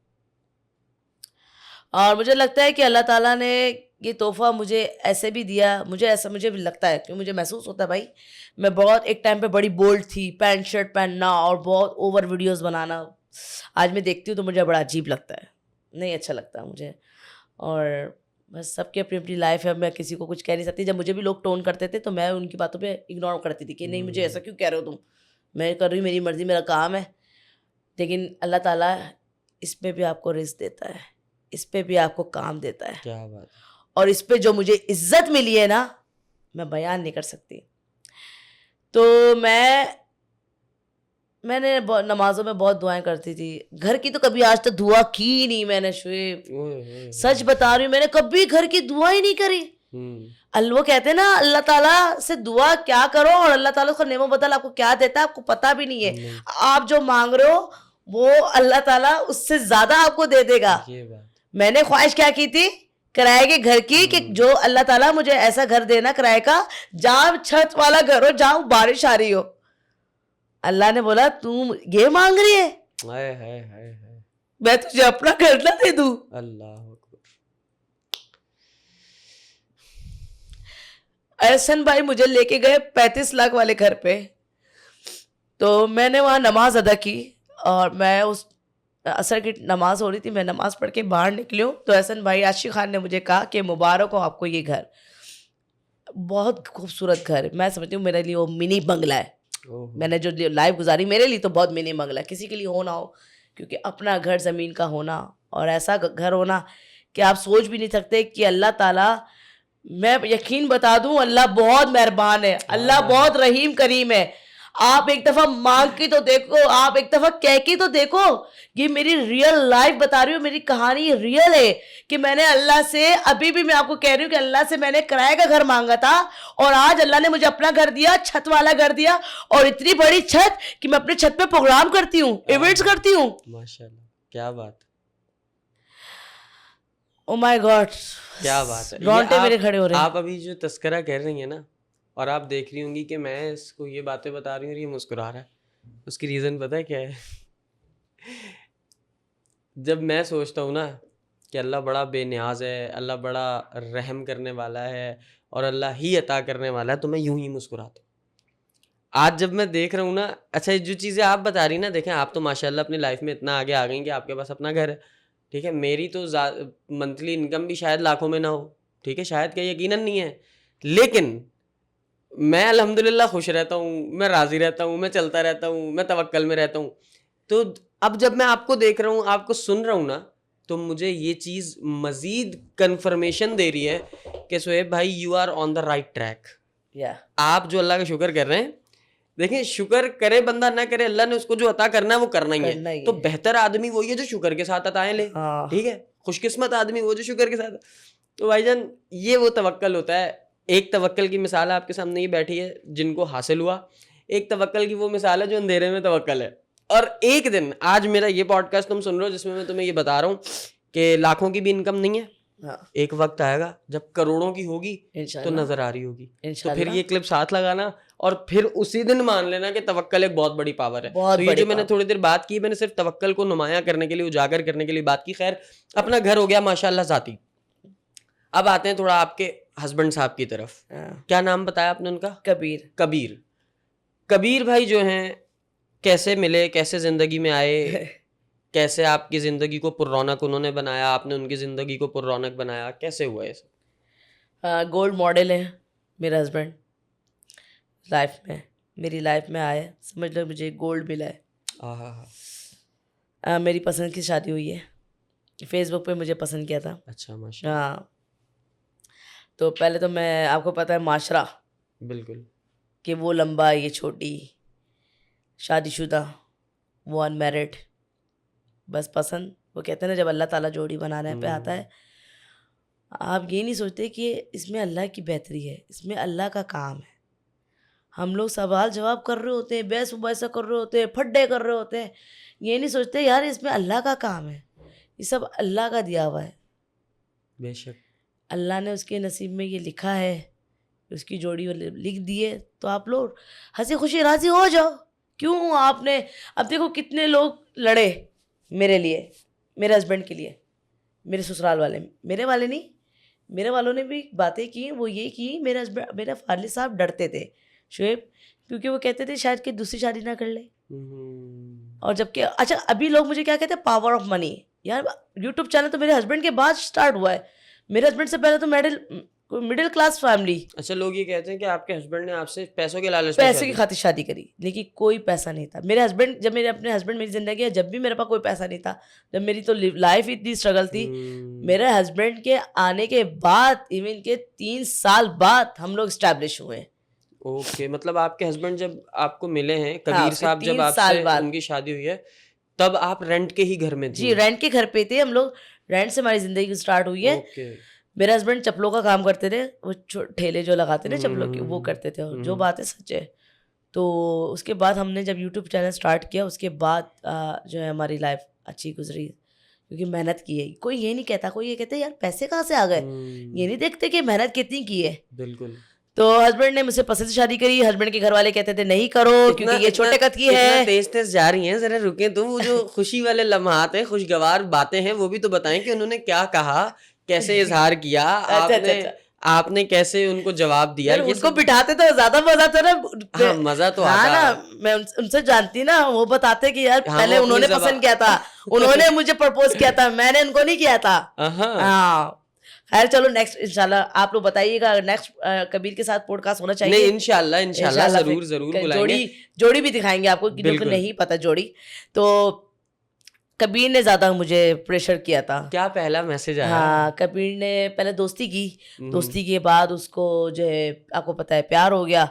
और मुझे लगता है कि अल्लाह ताला ने ये तोहफ़ा मुझे ऐसे भी दिया। मुझे ऐसा मुझे भी लगता है कि मुझे महसूस होता है भाई, मैं बहुत एक टाइम पे बड़ी बोल्ड थी, पैंट शर्ट पहनना और बहुत ओवर वीडियोस बनाना। आज मैं देखती हूँ तो मुझे बड़ा अजीब लगता है, नहीं अच्छा लगता मुझे। और बस सबकी अपनी अपनी लाइफ है, मैं किसी को कुछ कह नहीं सकती। जब मुझे भी लोग टोन करते थे तो मैं उनकी बातों पे इग्नोर करती थी कि नहीं मुझे ऐसा क्यों कह रहे हो तुम, मैं कर रही हूँ मेरी मर्ज़ी, मेरा काम है। लेकिन अल्लाह ताला इस पे भी आपको रिज़्क देता है, इस पे भी आपको काम देता है, क्या बात है। और इस पे जो मुझे इज़्ज़त मिली है ना, मैं बयान नहीं कर सकती। तो मैं मैंने नमाजों में बहुत दुआएं करती थी, घर की तो कभी आज तक दुआ की ही नहीं मैंने शुएब, सच बता रही हूँ, मैंने कभी घर की दुआ ही नहीं करी। वो कहते हैं ना अल्लाह ताला से दुआ क्या करो और अल्लाह ताला उसका नेमो बदल आपको क्या देता है आपको पता भी नहीं है। आप जो मांग रहे हो वो अल्लाह ताला उससे ज्यादा आपको दे देगा। ये बात मैंने ख्वाहिश क्या की थी किराए के घर की कि जो अल्लाह ताला मुझे ऐसा घर देना किराए का जहां छत वाला घर हो, जहां बारिश आ रही हो। अल्लाह ने बोला तू ये मांग रही है, हाय मैं तुझे अपना घर ना दे दूं। अल्लाह अकबर। एहसन भाई मुझे लेके गए 35 लाख वाले घर पे, तो मैंने वहां नमाज अदा की और मैं उस असर की नमाज हो रही थी, मैं नमाज पढ़ के बाहर निकली हूँ तो एहसन भाई आशिक खान ने मुझे कहा कि मुबारक हो आपको ये घर, बहुत खूबसूरत घर। मैं समझती हूँ मेरे लिए वो मिनी बंगला है। मैंने जो लाइफ गुजारी मेरे लिए तो बहुत मिनी बंगला है, किसी के लिए हो ना हो, क्योंकि अपना घर ज़मीन का होना और ऐसा घर होना कि आप सोच भी नहीं सकते कि अल्लाह ताला, मैं यकीन बता दूं अल्लाह बहुत मेहरबान है, अल्लाह बहुत रहीम करीम है। आप एक दफ़ा मांग की तो देखो, आप एक दफ़ा कह के तो देखो। ये मेरी रियल लाइफ बता रही हूँ, मेरी कहानी रियल है कि मैंने अल्लाह से, अभी भी मैं आपको कह रही हूँ कि अल्लाह से मैंने किराए का घर मांगा था और आज अल्लाह ने मुझे अपना घर दिया, छत वाला घर दिया, और इतनी बड़ी छत कि मैं अपने छत पे प्रोग्राम करती हूँ, इवेंट्स करती हूँ। माशाल्लाह, क्या बात, ओ माय गॉड, क्या बात है। रोंगटे मेरे खड़े हो रहे हैं। आप अभी जो तस्करा कह रही हैं ना, और आप देख रही होंगी कि मैं इसको ये बातें बता रही हूँ और ये मुस्कुरा रहा है, उसकी रीज़न पता है क्या है? जब मैं सोचता हूँ ना कि अल्लाह बड़ा बेनियाज है, अल्लाह बड़ा रहम करने वाला है और अल्लाह ही अता करने वाला है, तो मैं यूं ही मुस्कुराता हूँ। आज जब मैं देख रहा हूँ ना, अच्छा जो चीज़ें आप बता रही ना, देखें आप तो माशाल्लाह अपनी लाइफ में इतना आगे आ गई कि आपके पास अपना घर है, ठीक है। मेरी तो मंथली इनकम भी शायद लाखों में ना हो, ठीक है, शायद क्या, यकीनन नहीं है, लेकिन मैं अल्हम्दुलिल्लाह खुश रहता हूँ, मैं राज़ी रहता हूँ, मैं चलता रहता हूँ, मैं तवक्कल में रहता हूँ। तो अब जब मैं आपको देख रहा हूँ, आपको सुन रहा हूँ ना, तो मुझे ये चीज़ मज़ीद कन्फर्मेशन दे रही है कि शुएब भाई you are on the right track. आप जो अल्लाह का शुक्र कर रहे हैं, देखिए शुक्र करे बंदा ना करे, अल्लाह ने उसको जो अता करना है वो करना ही है। तो बेहतर आदमी वही है जो शुक्र के साथ अताएं ले, ठीक है। खुशकिस्मत आदमी वो जो शुक्र के साथ। तो भाईजान ये वो तवक्कल होता है। एक तवक्कल की मिसाल आपके सामने ही बैठी है जिनको हासिल हुआ, एक तवक्कल की वो मिसाल है जो अंधेरे में तवक्कल है। और एक दिन आज मेरा ये पॉडकास्ट तुम सुन रहे हो जिसमें मैं तुम्हें ये बता रहा हूँ कि लाखों की भी इनकम नहीं है, एक वक्त आएगा जब करोड़ों की होगी तो नजर आ रही होगी, तो फिर ये क्लिप साथ लगाना और फिर उसी दिन मान लेना कि तवक्कल एक बहुत बड़ी पावर है। तो ये जो मैंने थोड़ी देर बात की, मैंने सिर्फ तवक्कल को नुमायां करने के लिए, उजागर करने के लिए बात की। खैर, अपना घर हो गया माशाल्लाह ज़ाती। अब आते हैं थोड़ा आपके हस्बैंड साहब की तरफ। क्या नाम बताया आपने उनका? कबीर। कबीर। कबीर भाई जो हैं कैसे मिले, कैसे ज़िंदगी में आए, कैसे आपकी ज़िंदगी को पुररौनक उन्होंने बनाया, आपने उनकी ज़िंदगी को पुररौनक बनाया, कैसे हुआ ये सब? गोल्ड मॉडल है मेरा हस्बैंड लाइफ में, मेरी लाइफ में आए, समझ लो मुझे गोल्ड मिला है। मेरी पसंद की शादी हुई है, फेसबुक पे मुझे पसंद किया था। अच्छा, माशाल्लाह। हाँ, तो पहले तो मैं, आपको पता है माशरा, बिल्कुल, कि वो लंबा ये छोटी, शादीशुदा वो अनमैरिड, बस पसंद। वो कहते हैं ना जब अल्लाह ताला जोड़ी बनाने पे आता है, आप ये नहीं सोचते कि इसमें अल्लाह की बेहतरी है, इसमें अल्लाह का काम है। हम लोग सवाल जवाब कर रहे होते हैं, बहस मुबाहिसा कर रहे होते हैं, फड्डे कर रहे होते हैं, ये नहीं सोचते यार इसमें अल्लाह का काम है, ये सब अल्लाह का दिया हुआ है। बेशक अल्लाह ने उसके नसीब में ये लिखा है, उसकी जोड़ी लिख दी है, तो आप लोग हंसी खुशी राजी हो जाओ। क्यों आपने, अब देखो कितने लोग लड़े मेरे लिए, मेरे हस्बैंड के लिए, मेरे ससुराल वाले, मेरे वाले नहीं, मेरे वालों ने भी बातें की। वो ये की, मेरे हस्बैंड, मेरे फादर साहब डरते थे शुएब, क्योंकि वो कहते थे शायद कि दूसरी शादी ना कर ले। और जबकि अच्छा अभी लोग मुझे क्या कहते हैं, पावर ऑफ मनी। यार यूट्यूब चैनल तो मेरे हस्बैंड के बाद स्टार्ट हुआ है, मेरे हस्बैंड से पहले तो मिडिल क्लास फैमिली। अच्छा, लोग ये कहते हैं कि आपके हस्बैंड ने आपसे पैसों के लालच, पैसे की खातिर शादी करी, लेकिन कोई पैसा नहीं था। मेरे हस्बैंड, जब मेरे अपने हस्बैंड मेरी जिंदगी है, जब भी मेरे पास कोई पैसा नहीं था, जब मेरी तो लाइफ इतनी स्ट्रगल थी, मेरे हस्बैंड के आने के बाद, इवन के 3 साल बाद हम लोग स्टैब्लिश हुए। ओके, मतलब आपके हस्बैंड जब आपको मिले हैं, हाँ, कबीर फिर साहब, जब 3 साल आपसे बाद। उनकी शादी हुई है, तब आप रेंट के ही घर में जी, थी? रेंट के घर पे थे हम लोग, रेंट से हमारी ज़िंदगी स्टार्ट हुई है। ओके। मेरे हस्बैंड चप्पलों का काम करते थे, वो ठेले जो लगाते थे चप्पलों के, वो हम्म, करते थे, और जो हम्म, बात है सच है। तो उसके बाद हमने जब यूट्यूब चैनल स्टार्ट किया, उसके बाद जो है हमारी लाइफ अच्छी गुजरी, क्योंकि मेहनत की है। कोई ये नहीं कहता, कोई ये कहते यार पैसे कहाँ से आ गए, ये नहीं देखते कि मेहनत कितनी की है। बिल्कुल। तो हस्बैंड ने मुझसे पसंद से शादी करी, हस्बैंड के घर वाले कहते थे नहीं करो इतना क्योंकि ये इतना छोटे कद की इतना है। तेज तेज जा रही हैं, जरा रुके तो। वो जो खुशी वाले लम्हात हैं, खुशगवार बातें हैं, वो भी तो बताएं कि उन्होंने क्या कहा, कैसे इजहार किया, अच्छा अच्छा आपने अच्छा। आपने कैसे उनको जवाब दिया, यार ये उनको सब। बिठाते तो ज्यादा मजा आता ना। हाँ, मजा तो हाँ आता। ना, मैं उनसे जानती ना, वो बताते कि यार हाँ, पहले वो अपनी उन्होंने जबान। पसंद किया था, उन्होंने मुझे प्रपोज किया था, मैंने उनको नहीं किया था। हाँ, हाँ, खैर चलो नेक्स्ट इंशाल्लाह आप लोग बताइएगा, नेक्स्ट कबीर के साथ पॉडकास्ट होना नहीं, चाहिए इंशाल्लाह इंशाल्लाह इंशाल्लाह। जरूर जरूर फिर बुलाएंगे। जोड़ी भी दिखाएंगे आपको, कि जो कि बिल्कुल। नहीं पता जोड़ी। तो कबीर ने ज्यादा मुझे प्रेशर किया था। क्या पहला मैसेज आया? हाँ, कबीर ने पहले दोस्ती की, हम्म, दोस्ती के बाद उसको जो है आपको पता है प्यार हो गया।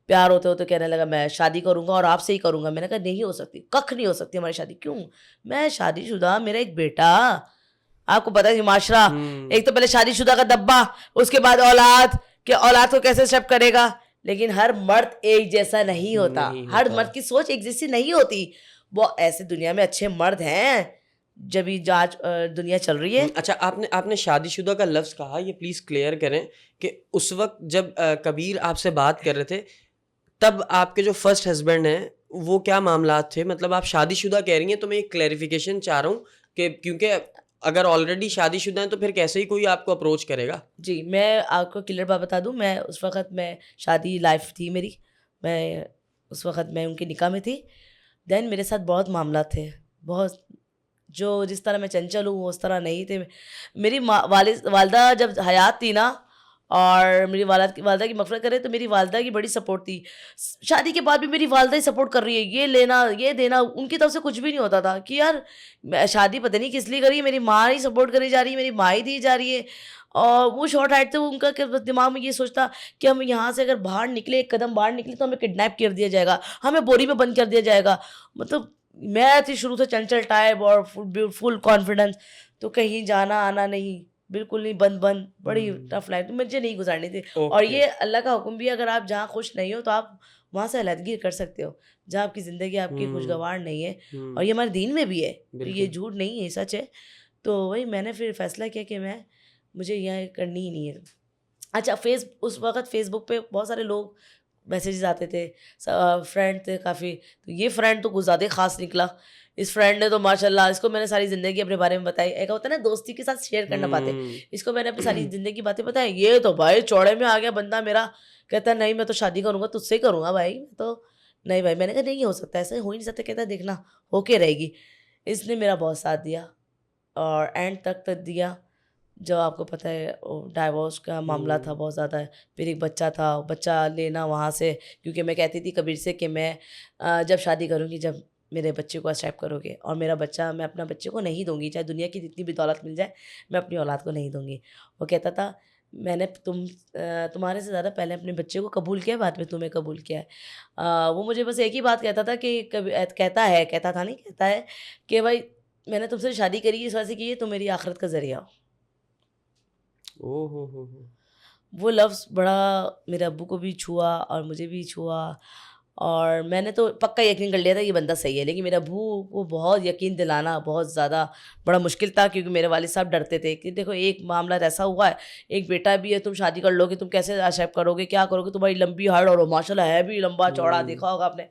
प्यार होते होते कहने लगा मैं शादी करूंगा और आपसे ही करूंगा। मैंने कहा नहीं हो सकती, कख नहीं हो सकती हमारी शादी। क्यों? मैं शादीशुदा, मेरा एक बेटा, आपको पता है कि माशरा, एक तो पहले शादीशुदा का दब्बा, उसके बाद औलाद, के औलाद को कैसे एक्सेप्ट करेगा। लेकिन हर मर्द एक जैसा नहीं होता, नहीं हर होता। मर्द की सोच एक जैसी नहीं होती। वो ऐसे दुनिया में अच्छे मर्द हैं, जब ये आज दुनिया चल रही है। अच्छा, आपने आपने शादीशुदा का लफ्ज कहा, ये प्लीज क्लियर करें कि उस वक्त जब कबीर आपसे बात कर रहे थे, तब आपके जो फर्स्ट हस्बैंड हैं, वो क्या मामलात थे? मतलब आप शादीशुदा कह रही हैं, तो मैं एक क्लैरिफिकेशन चाह रहा हूँ कि क्योंकि अगर ऑलरेडी शादीशुदा है तो फिर कैसे ही कोई आपको अप्रोच करेगा? जी, मैं आपको क्लियर बात बता दूं, मैं उस वक्त मैं शादी लाइफ थी मेरी, मैं उस वक्त मैं उनके निकाह में थी। देन मेरे साथ बहुत मामला थे, बहुत, जो जिस तरह मैं चंचल हूँ वो उस तरह नहीं थे। मेरी वालदा जब हयात थी ना, और मेरी वालदा की मग़फ़िरत करे, तो मेरी वालदा की बड़ी सपोर्ट थी। शादी के बाद भी मेरी वालदा ही सपोर्ट कर रही है, ये लेना ये देना, उनकी तरफ से कुछ भी नहीं होता था कि यार शादी पता नहीं किस लिए करी है, मेरी माँ ही सपोर्ट करी जा रही है, मेरी माँ ही दी जा रही है। और वो शॉर्ट हाइट थे, उनका क्या दिमाग में ये सोचता कि हम यहाँ से अगर बाहर निकले, एक कदम बाहर निकले, तो हमें किडनैप कर दिया जाएगा, हमें बोरी में बंद कर दिया जाएगा। मतलब मैं थी शुरू से चंचल टाइप और फुल कॉन्फिडेंस, तो कहीं जाना आना नहीं, बिल्कुल नहीं, बंद बंद, बड़ी टफ लाइफ मुझे नहीं गुजारनी थी। और ओके। ये अल्लाह का हुक्म भी है, अगर आप जहाँ खुश नहीं हो तो आप वहाँ से अलहदगी कर सकते हो, जहाँ आपकी ज़िंदगी आपकी खुशगवार नहीं है। और ये हमारे दीन में भी है, तो ये बिल्कुल। झूठ नहीं है, सच है। तो वही मैंने फिर फैसला किया कि मुझे यह करनी ही नहीं है। अच्छा, उस वक्त फेसबुक पे बहुत सारे लोग मैसेजेस आते थे, फ्रेंड थे काफ़ी, तो ये फ्रेंड तो कुछ ज़्यादा ही ख़ास निकला। इस फ्रेंड ने तो माशाल्लाह, इसको मैंने सारी ज़िंदगी अपने बारे में बताई। एक होता है ना दोस्ती के साथ शेयर करना बातें, इसको मैंने अपनी सारी ज़िंदगी की बातें बताई। ये तो भाई चौड़े में आ गया बंदा मेरा, कहता नहीं मैं तो शादी करूँगा तुझसे ही करूँगा भाई, मैं तो नहीं भाई। मैंने कहा नहीं हो सकता, ऐसे हो ही नहीं सकता। कहता देखना होके रहेगी। इसने मेरा बहुत साथ दिया और एंड तक दिया। जो आपको पता है डाइवोर्स का मामला था बहुत ज़्यादा, फिर एक बच्चा था, बच्चा लेना वहाँ से, क्योंकि मैं कहती थी कबीर से कि मैं जब शादी करूँगी, जब मेरे बच्चे को एक्सेप्ट करोगे, और मेरा बच्चा मैं अपना बच्चे को नहीं दूंगी, चाहे दुनिया की जितनी भी दौलत मिल जाए, मैं अपनी औलाद को नहीं दूंगी। वो कहता था मैंने तुम्हारे से ज़्यादा पहले अपने बच्चे को कबूल किया, बाद में तुम्हें कबूल किया है। वो मुझे बस एक ही बात कहता था कि कभी कहता है कि भाई मैंने तुमसे शादी करी इस वजह से की है, तुम मेरी आखिरत का ज़रिया हो। ओहो हो। वो लफ्ज़ बड़ा मेरे अब्बू को भी छुआ और मुझे भी छुआ, और मैंने तो पक्का यकीन कर लिया था ये बंदा सही है। लेकिन मेरे अब्बू को बहुत यकीन दिलाना बहुत ज़्यादा बड़ा मुश्किल था, क्योंकि मेरे वालिद साहब डरते थे कि देखो एक मामला ऐसा हुआ है, एक बेटा भी है, तुम शादी कर लोगे, तुम कैसे एक्सेप्ट करोगे, क्या करोगे, तुम्हारी लंबी हाइट, और माशाल्लाह है भी लंबा चौड़ा, देखा होगा आपने,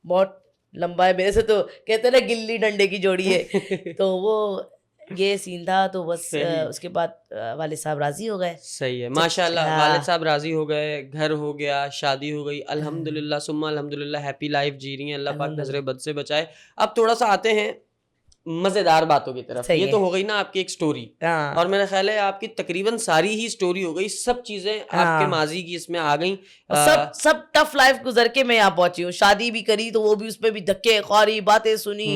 बहुत लंबा है, मेरे से तो कहते हैं ना गिल्ली डंडे की जोड़ी है। तो वो ये सीन था। तो बस सही। उसके बाद वालिद साहब राज़ी हो गए। सही है, माशाल्लाह। हाँ। वालिद साहब राजी हो गए, घर हो गया, शादी हो गई, अल्हम्दुलिल्लाह सुम्मा अल्हम्दुलिल्लाह, हैप्पी लाइफ जी रही हैं, अल्लाह पाक नजरे बद से बचाए। अब थोड़ा सा आते हैं मजेदार बातों की तरफ। सही ये है। तो हो गई ना आपकी एक स्टोरी, हाँ और मेरा ख्याल है आपकी तकरीबन सारी ही स्टोरी हो गई, सब चीजें आपके हाँ। माजी की इसमें आ गई। सब टफ लाइफ गुजर के मैं यहाँ पहुंची हूँ। शादी भी करी तो वो भी, उसमें भी धक्के खारी, बातें सुनी,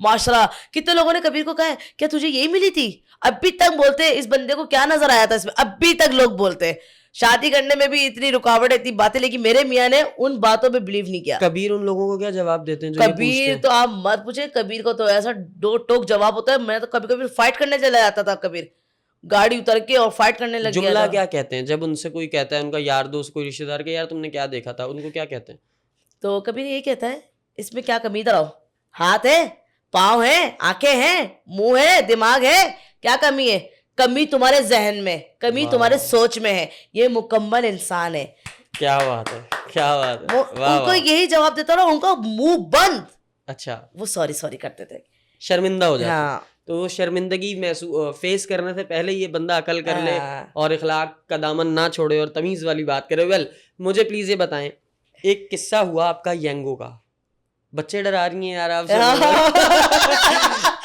माशरा। कितने लोगों ने कबीर को कहा है क्या तुझे यही मिली थी? अभी तक बोलते हैं इस बंदे को क्या नजर आया था इसमें, अभी तक लोग बोलते हैं। शादी करने में भी इतनी रुकावट, इतनी बातें, लेकिन मेरे मियाँ ने उन बातों पे बिलीव नहीं किया। कबीर उन लोगों को क्या जवाब देते हैं जो ये पूछते कबीर हैं? तो आप मत पूछे, कबीर को तो ऐसा दो टोक जवाब होता है। मैं तो कभी कभी फाइट करने चला जाता था, कबीर गाड़ी उतर के और फाइट करने लग गया जुमला था। क्या कहते हैं जब उनसे कोई कहता है, उनका यार दोस्त कोई रिश्तेदार के, यार तुमने क्या देखा था, उनको क्या कहते हैं? तो कबीर ये कहता है, इसमें क्या कमी, इधर आओ, हाथ है, पाँव है, आंखें हैं, मुंह है, दिमाग है, क्या कमी है? कमी तुम्हारे जहन में, कमी तुम्हारे सोच में है। ये मुकम्मल इंसान है। क्या बात है, क्या बात है, वो वाह उनको वाह। यही जवाब देता रहा, उनका मुंह बंद। अच्छा, वो सॉरी सॉरी करते थे। शर्मिंदा हो जाते हैं। हाँ तो वो शर्मिंदगी फेस करने से पहले ये बंदा अकल कर ले हाँ। और इखलाक का दामन ना छोड़े और तमीज वाली बात करे। वेल, मुझे प्लीज ये बताएं, एक किस्सा हुआ आपका यंगो का। बच्चे डरा रही हैं यार आपसे।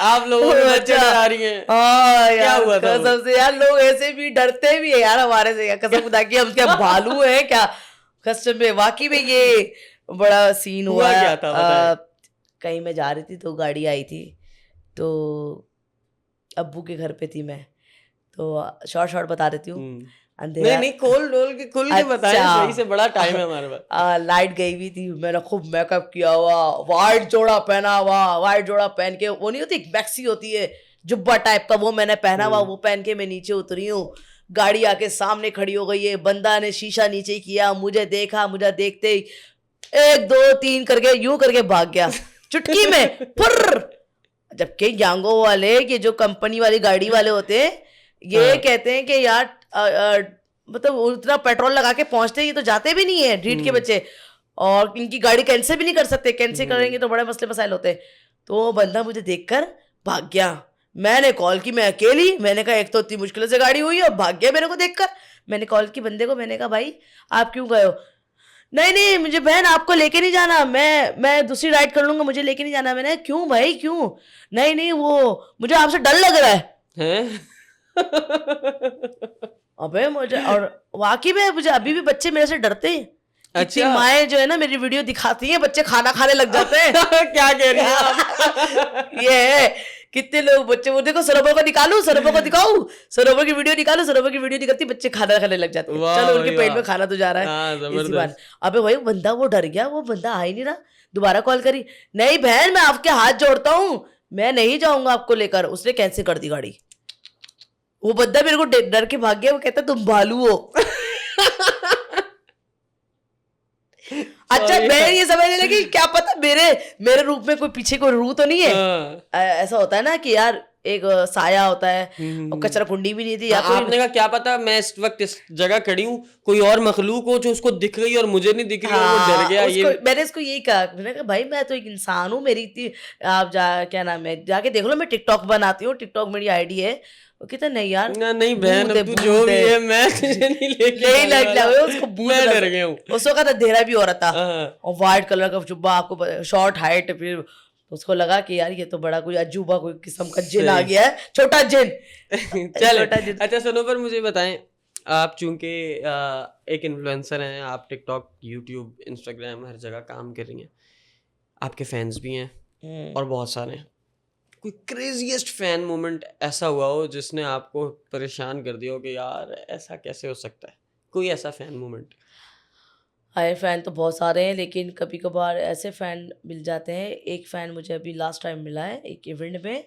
आप लोगों के बच्चे डरा रही हैं। हाँ क्या यार, हुआ था वो? कसम से यार, लोग ऐसे भी डरते भी है यार हमारे से, कसम खुदा की। हम क्या भालू है क्या कसम में? वाकई में ये बड़ा सीन हुआ। हुआ क्या था, बताएं। कहीं मैं जा रही थी तो गाड़ी आई थी, तो अब्बू के घर पे थी मैं। तो शॉर्ट बता देती हूँ। नहीं अंधेरा, नहीं, खोल डोल के खुल के बताएं, अच्छा। सही से, बड़ा टाइम है हमारे पास। लाइट गई हुई थी, मैंने खूब मेकअप किया हुआ, वाइट जोड़ा पहना हुआ, वाइट जोड़ा पहन के, वो नहीं होती एक मैक्सी होती है जुब्बा टाइप का, वो मैंने पहना हुआ, वो पहन के मैं नीचे उतरी हूँ। गाड़ी आके सामने खड़ी हो गई है, बंदा ने शीशा नीचे किया, मुझे देखा, मुझे देखते ही 1 2 3 करके यूं करके भाग गया चुटकी में फुर्र। जबकि यांगो वाले, ये जो कंपनी वाली गाड़ी वाले होते हैं, ये हाँ। कहते हैं कि यार मतलब उतना पेट्रोल लगा के पहुंचते हैं, ये तो जाते भी नहीं है ढीठ के बच्चे, और इनकी गाड़ी कैंसिल भी नहीं कर सकते, कैंसिल करेंगे तो बड़े मसले मसाइल होते हैं। तो वो बंदा मुझे देखकर भाग गया। मैंने कॉल की, मैं अकेली, मैंने कहा एक तो इतनी मुश्किल से गाड़ी हुई है और भाग गया मेरे को देखकर। मैंने कॉल की बंदे को, मैंने कहा भाई आप क्यों गए हो? नहीं नहीं मुझे बहन आपको लेके नहीं जाना, मैं दूसरी राइड कर लूंगा, मुझे लेके नहीं जाना। मैंने कहा क्यों भाई क्यों? नहीं नहीं वो मुझे आपसे डर लग रहा है। हैं? अबे मुझे, और वाकई में मुझे अभी भी बच्चे मेरे से डरते हैं। अच्छा। माएँ जो है ना मेरी वीडियो दिखाती हैं, बच्चे खाना खाने लग जाते हैं। क्या कह रही हैं आप? ये है, कितने लोग बच्चे, वो देखो सरोवर को निकालू, सरोवर को दिखाऊं, सरोवर की वीडियो निकालू, सरोवर की वीडियो दिखाती, बच्चे खाना खाने लग जाते हैं। वाह चलो उनके भाई पेट वाह। में खाना तो जा रहा हाँ, है इसी जबरदस्त। बात। अबे भाई बंदा वो डर गया, वो बंदा आ ही नहीं रहा। दोबारा कॉल करी, नहीं बहन मैं आपके हाथ जोड़ता हूँ, मैं नहीं जाऊंगा आपको लेकर। उसने कैंसिल कर दी गाड़ी। वो बंदा मेरे को डर के भाग गया। वो कहता तुम भालू हो। अच्छा Sorry. मैं ये समझने लगी, क्या पता मेरे रूप में कोई पीछे कोई रूह तो नहीं है। हाँ। ऐसा होता है ना कि यार एक साया होता है, और कचरा कुंडी भी नहीं थी, या कोई आपने कहा क्या पता मैं इस वक्त इस जगह खड़ी हूँ, कोई और मखलूक हो जो उसको दिख रही और मुझे नहीं दिख रही और वो डर गया। ये मैंने इसको यही कहा, मैंने कहा भाई मैं तो एक इंसान हूँ, मेरी इतनी आप क्या नाम है, जाके देख लो, मैं टिकटॉक बनाती हूँ, टिकटॉक मेरी आईडी है। वो कहता नहीं यार नहीं बहन, भूत है, अब तू भूत जो भी है। है मैं तुझे नहीं लेके नहीं जाने लग वाला। लगा उसको भूत मैं लग- डर गया हूँ। उस वक्त अंधेरा भी हो रहा था, हाँ। और व्हाइट कलर का जुब्बा, आपको शॉर्ट हाइट, फिर उसको लगा कि यार ये तो बड़ा कोई अजूबा कोई किस्म का जिन आ सही। गया है, छोटा जिन। चल छोटा जिन। अच्छा सुनो, पर मुझे बताएं, आप चूंकि एक इन्फ्लुएंसर हैं, आप टिकटॉक, यूट्यूब, इंस्टाग्राम हर जगह काम कर रही हैं, आपके फैंस भी हैं और बहुत सारे हैं। कोई क्रेजीएस्ट फैन मोमेंट ऐसा हुआ हो जिसने आपको परेशान कर दिया हो कि यार ऐसा कैसे हो सकता है? कोई ऐसा फैन मोमेंट? हाय फैन तो बहुत सारे हैं, लेकिन कभी कभार ऐसे फ़ैन मिल जाते हैं। एक फ़ैन मुझे अभी लास्ट टाइम मिला है एक इवेंट में,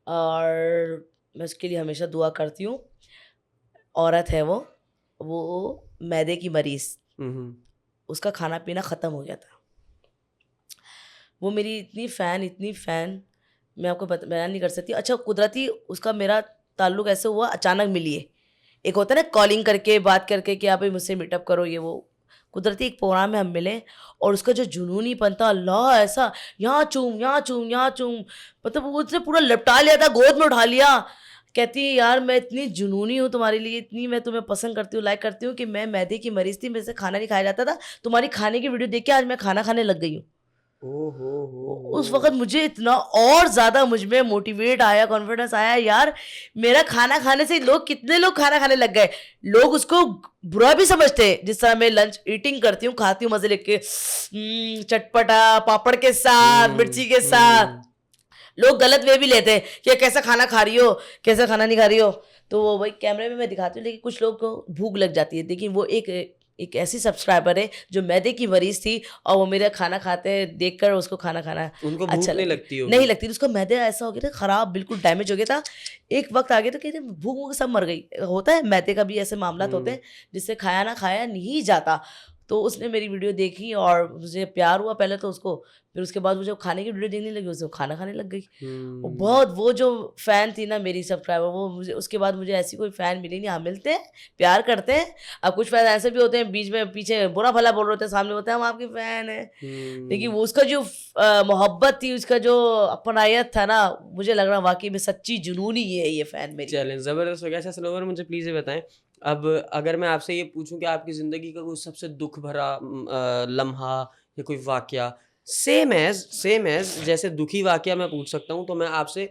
और मैं उसके लिए हमेशा दुआ करती हूँ। औरत है वो मैदे की मरीज़, उसका खाना पीना ख़त्म हो गया था। वो मेरी इतनी फ़ैन मैं आपको बयान नहीं कर सकती। अच्छा कुदरती उसका मेरा ताल्लुक़ ऐसे हुआ, अचानक मिली है। एक होता है ना कॉलिंग करके बात करके कि आप भाई मुझसे मीटअप करो, ये वो। कुदरती एक प्रोग्राम में हम मिले, और उसका जो जुनूनीपन था, अल्लाह ऐसा यहाँ चूम यहाँ चूम यहाँ चूम, मतलब वो उसने पूरा लपटा लिया था, गोद में उठा लिया। कहती है यार मैं इतनी जुनूनी हूँ तुम्हारे लिए, इतनी मैं तुम्हें पसंद करती हूँ, लाइक करती हूँ कि मैं मैदे की मरीज़ थी, मेरे से खाना नहीं खाया जाता था, तुम्हारी खाने की वीडियो देख के आज मैं खाना खाने लग गई हूँ। उस वक्त मुझे इतना और ज़्यादा मुझ में मोटिवेट आया, कॉन्फिडेंस आया, यार मेरा खाना खाने से कितने लोग खाना खाने लग गए। लोग उसको बुरा भी समझते हैं, जिस तरह मैं लंच ईटिंग करती हूँ, खाती हूँ मज़े लेके, चटपटा पापड़ के साथ, मिर्ची के साथ, लोग गलत वे भी लेते हैं कि कैसा खाना खा रही हो, कैसा खाना नहीं खा रही हो। तो वो वही कैमरे में मैं दिखाती हूँ, लेकिन कुछ लोग को भूख लग जाती है। देखिए वो एक ऐसी सब्सक्राइबर है जो मैदे की मरीज थी, और वो मेरा खाना खाते देखकर उसको खाना खाना उनको अच्छा भूख नहीं लगे, लगती होगी। नहीं लगती। उसका मैदे ऐसा हो गया था, खराब बिल्कुल डैमेज हो गया था। एक वक्त आ गया तो कहते भूख भूख सब मर गई। होता है मैदे का भी ऐसे मामला होते हैं जिससे खाया ना खाया नहीं जाता। तो उसने मेरी वीडियो देखी और मुझे प्यार हुआ पहले तो उसको, फिर उसके बाद मुझे खाने की वीडियो देखने लगी, उससे खाना खाने लग गई। वो बहुत, वो जो फैन थी ना मेरी सब्सक्राइबर, वो मुझे उसके बाद मुझे ऐसी कोई फैन मिली नहीं। हाँ मिलते हैं, प्यार करते हैं। अब कुछ फैन ऐसे भी होते हैं बीच में पीछे बुरा भला बोल रहे होते हैं, सामने होते हैं हम आपके फैन हैं। लेकिन वो उसका जो मोहब्बत थी, उसका जो अपनायत था ना, मुझे लग रहा वाकई में सच्ची जुनूनी ये फैन मेरी। चैलेंज जबरदस्त हो गया। अच्छा सनोवर, मुझे प्लीज ये बताएं, अब अगर मैं आपसे ये पूछूं कि आपकी जिंदगी का कोई सबसे दुख भरा लम्हा या कोई वाकया, सेम एज जैसे दुखी वाकया मैं पूछ सकता हूँ, तो मैं आपसे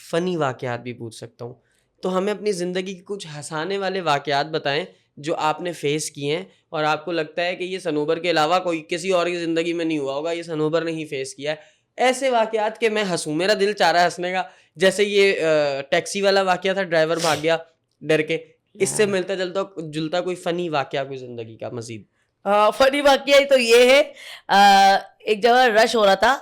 फनी वाकयात भी पूछ सकता हूँ। तो हमें अपनी ज़िंदगी के कुछ हंसाने वाले वाकयात बताएं जो आपने फेस किए हैं और आपको लगता है कि ये सनोबर के अलावा कोई किसी और की ज़िंदगी में नहीं हुआ होगा, ये सनोबर ने ही फेस किया है। ऐसे वाकयात के मैं हंसूं, मेरा दिल चाह रहा है हंसने का। जैसे ये टैक्सी वाला वाकया था, ड्राइवर भाग गया डर के। इससे मिलता जुलता कोई फनी वाकया कोई जिंदगी का मजीद? फनी वाकया ही तो ये है, एक जगह रश हो रहा था,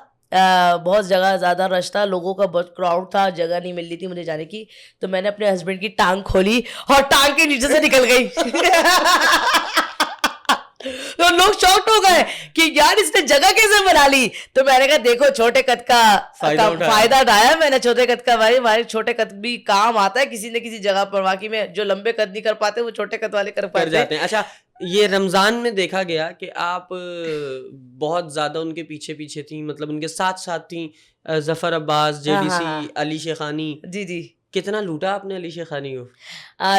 बहुत जगह ज़्यादा रश था, लोगों का बहुत क्राउड था, जगह नहीं मिल रही थी मुझे जाने की। तो मैंने अपने हस्बैंड की टांग खोली और टांग के नीचे से निकल गई। तो लोग शॉक्ड हो गए कि यार इसने जगह कैसे बना ली। तो मैंने कहा देखो छोटे कद का फायदा उठाया मैंने, छोटे कद का। भाई छोटे कद भी काम आता है किसी न किसी जगह पर। बाकी में जो लंबे कद नहीं कर पाते वो छोटे कद वाले कर पाते जाते हैं। अच्छा, ये रमजान में देखा गया कि आप बहुत ज्यादा उनके पीछे पीछे थी, मतलब उनके साथ साथ थी। जफर अब्बास, जेडीसी, अली शेखानी। जी जी। कितना लूटा आपने अली शेखानी को?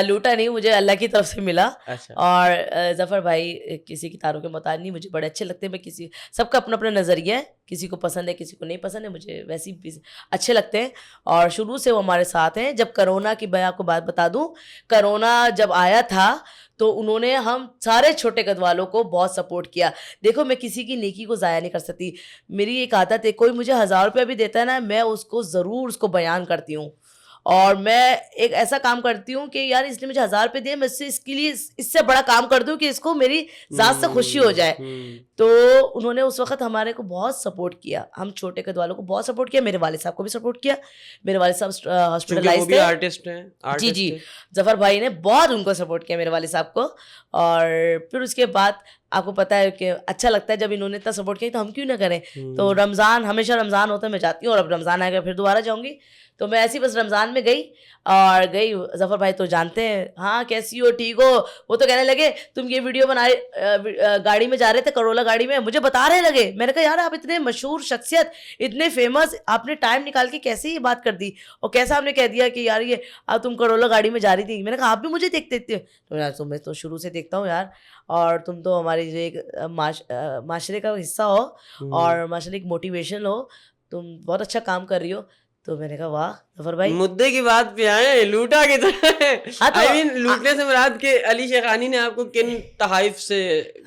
लूटा नहीं, मुझे अल्लाह की तरफ से मिला। अच्छा। और जफ़र भाई किसी की तारों के मोहताज नहीं, मुझे बड़े अच्छे लगते हैं। मैं किसी, सबका अपना अपना नज़रिया है, किसी को पसंद है किसी को नहीं पसंद है, मुझे वैसे ही अच्छे लगते हैं। और शुरू से वो हमारे साथ हैं। जब कोरोना की, मैं आपको बात बता दूं, कोरोना जब आया था तो उन्होंने हम सारे छोटे कद वालों को बहुत सपोर्ट किया। देखो मैं किसी की नेकी को ज़ाया नहीं कर सकती। मेरी एक आदत है, कोई मुझे 1000 रुपया भी देता है ना, मैं उसको ज़रूर उसको बयान करती हूँ। और मैं एक ऐसा काम करती हूँ कि यार इसने मुझे 1000 रुपये दिए, मैं इससे इसके लिए इससे बड़ा काम कर दूँ कि इसको मेरी ज़ात से खुशी हो जाए। तो उन्होंने उस वक्त हमारे को बहुत सपोर्ट किया, हम छोटे कद वालों को बहुत सपोर्ट किया। मेरे वालिद साहब को भी सपोर्ट किया। मेरे वालिद साहब हॉस्पिटलाइज थे, आर्टिस्ट हैं। जी जी। जफर भाई ने बहुत उनको सपोर्ट किया, मेरे वालिद साहब को। और फिर उसके बाद आपको पता है कि अच्छा लगता है जब इन्होंने इतना सपोर्ट किया, तो हम क्यों ना करें। तो रमज़ान, हमेशा रमज़ान होता है मैं जाती हूँ, और अब रमज़ान आएगा फिर दोबारा जाऊँगी। तो मैं ऐसी बस रमज़ान में गई और गई। जफ़र भाई तो जानते हैं, हाँ कैसी हो, ठीक हो। वो तो कहने लगे तुम ये वीडियो बना गाड़ी में जा रहे थे, करोला गाड़ी में, मुझे बता रहे लगे। मैंने कहा यार आप इतने मशहूर शख्सियत, इतने फेमस, आपने टाइम निकाल के कैसे ये बात कर दी, और कैसा आपने कह दिया कि यार ये अब तुम करोला गाड़ी में जा रही थी। मैंने कहा आप भी मुझे देखते थे। तो यार तो मैं तो शुरू से देखता हूँ यार, और तुम तो हमारी जो एक माशरे का हिस्सा हो और माशरे एक मोटिवेशन हो, तुम बहुत अच्छा काम कर रही हो। तो मैंने कहा वाह जफर भाई, मुद्दे की बात पे आए, लूटा की तरह। हाँ, तो I mean, लूटने से मुराद के अली शेखानी ने आपको किन तहाइफ से?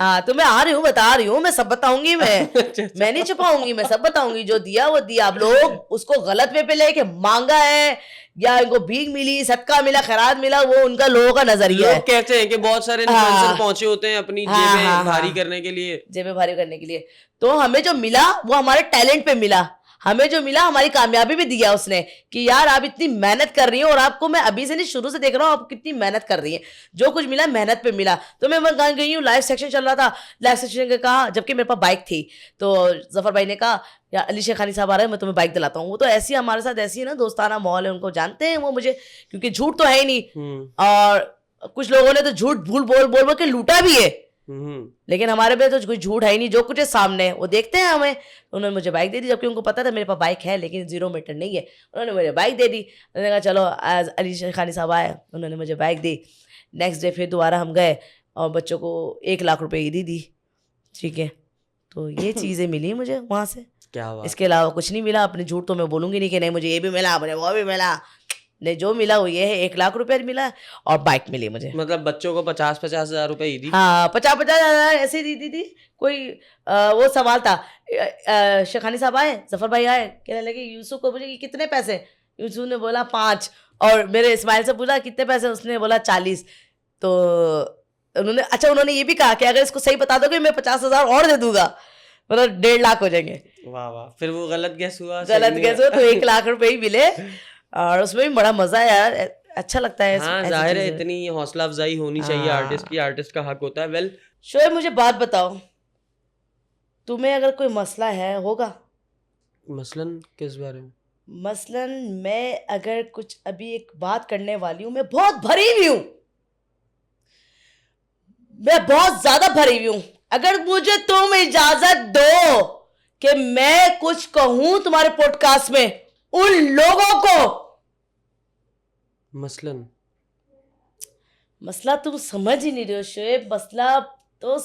हाँ तो मैं आ रही हूँ, बता रही हूँ, मैं सब बताऊंगी। मैं नहीं छुपाऊंगी, मैं सब बताऊंगी। जो दिया वो दिया। आप लोग उसको गलत वे पे लेके मांगा है, या इनको भीख मिली, सदका मिला, खैरात मिला, वो उनका लोगों का नजरिया है। लोग कहते हैं कि बहुत सारे इन्फ्लुएंसर पहुंचे होते हैं अपनी जेबें भारी करने के लिए, जेबें भारी करने के लिए। तो हमें जो मिला वो हमारे टैलेंट पे मिला, हमें जो मिला हमारी कामयाबी भी दिया उसने, कि यार आप इतनी मेहनत कर रही हो, और आपको मैं अभी से नहीं शुरू से देख रहा हूँ आप कितनी मेहनत कर रही है। जो कुछ मिला मेहनत पे मिला। तो मैं गई हूँ, लाइव सेक्शन चल रहा था, लाइव सेक्शन का कहा, जबकि मेरे पास बाइक थी। तो जफर भाई ने कहा यार अली शेखानी साहब आ रहे हैं, मैं तुम्हें बाइक दिलाता हूँ। वो तो ऐसी हमारे साथ ऐसी है ना, दोस्ताना माहौल है, उनको जानते हैं वो मुझे, क्योंकि झूठ तो है ही नहीं। और कुछ लोगों ने तो झूठ भूल बोल के लूटा भी है, लेकिन हमारे पे तो कोई झूठ है ही नहीं, जो कुछ है सामने वो देखते हैं हमें। उन्होंने मुझे बाइक दे दी, जबकि उनको पता था मेरे पास बाइक है लेकिन 0 मीटर नहीं है। उन्होंने मुझे बाइक दे दी। उन्होंने कहा चलो आज अली शेखानी साहब आए, उन्होंने मुझे बाइक दी। नेक्स्ट डे फिर दोबारा हम गए और बच्चों को 1 लाख रुपए ईदी दी। ठीक है, तो ये चीज़ें मिली मुझे वहाँ से। क्या बात। इसके अलावा कुछ नहीं मिला। अपने झूठ तो मैं बोलूँगी नहीं कि नहीं मुझे ये भी मिला, मुझे वो भी मिला। नहीं, जो मिला वो ये है, 1 लाख रुपए मिला और बाइक मिली मुझे। मतलब बच्चों को 50-50 हजार रुपए ही दी? हाँ, 50-50 हजार ऐसे दी थी। कोई वो सवाल था, शेखानी साहब आए, जफर भाई आए, कहने लगे यूसुफ को मुझे कितने पैसे, यूसुफ ने बोला 5, और मेरे इस्माइल से पूछा कितने पैसे, उसने बोला 40। तो उन्होंने ये भी कहा कि अगर इसको सही बता दोगे मैं 50,000 और दे दूंगा, मतलब 1.5 लाख हो जाएंगे। वाह वाह, फिर वो गलत गैस हुआ? तो 1 लाख रुपए ही मिले, और उसमें भी बड़ा मजा है यार, अच्छा लगता है। हाँ, जाहिर है इतनी हौसला अफजाई होनी चाहिए आर्टिस्ट की, आर्टिस्ट का हक होता है। वेल शोएब, मुझे बात बताओ, तुम्हें अगर कोई मसला है, होगा? मसलन किस बारे में? मसलन मैं अगर कुछ अभी एक बात करने वाली हूं, मैं बहुत भरी हुई हूं, मैं बहुत ज्यादा भरी हुई हूं। अगर मुझे तुम इजाजत दो कि मैं कुछ कहूं तुम्हारे पॉडकास्ट में उन लोगों को, मसला तुम समझ ही नहीं रहे हो शोएब। मसला तो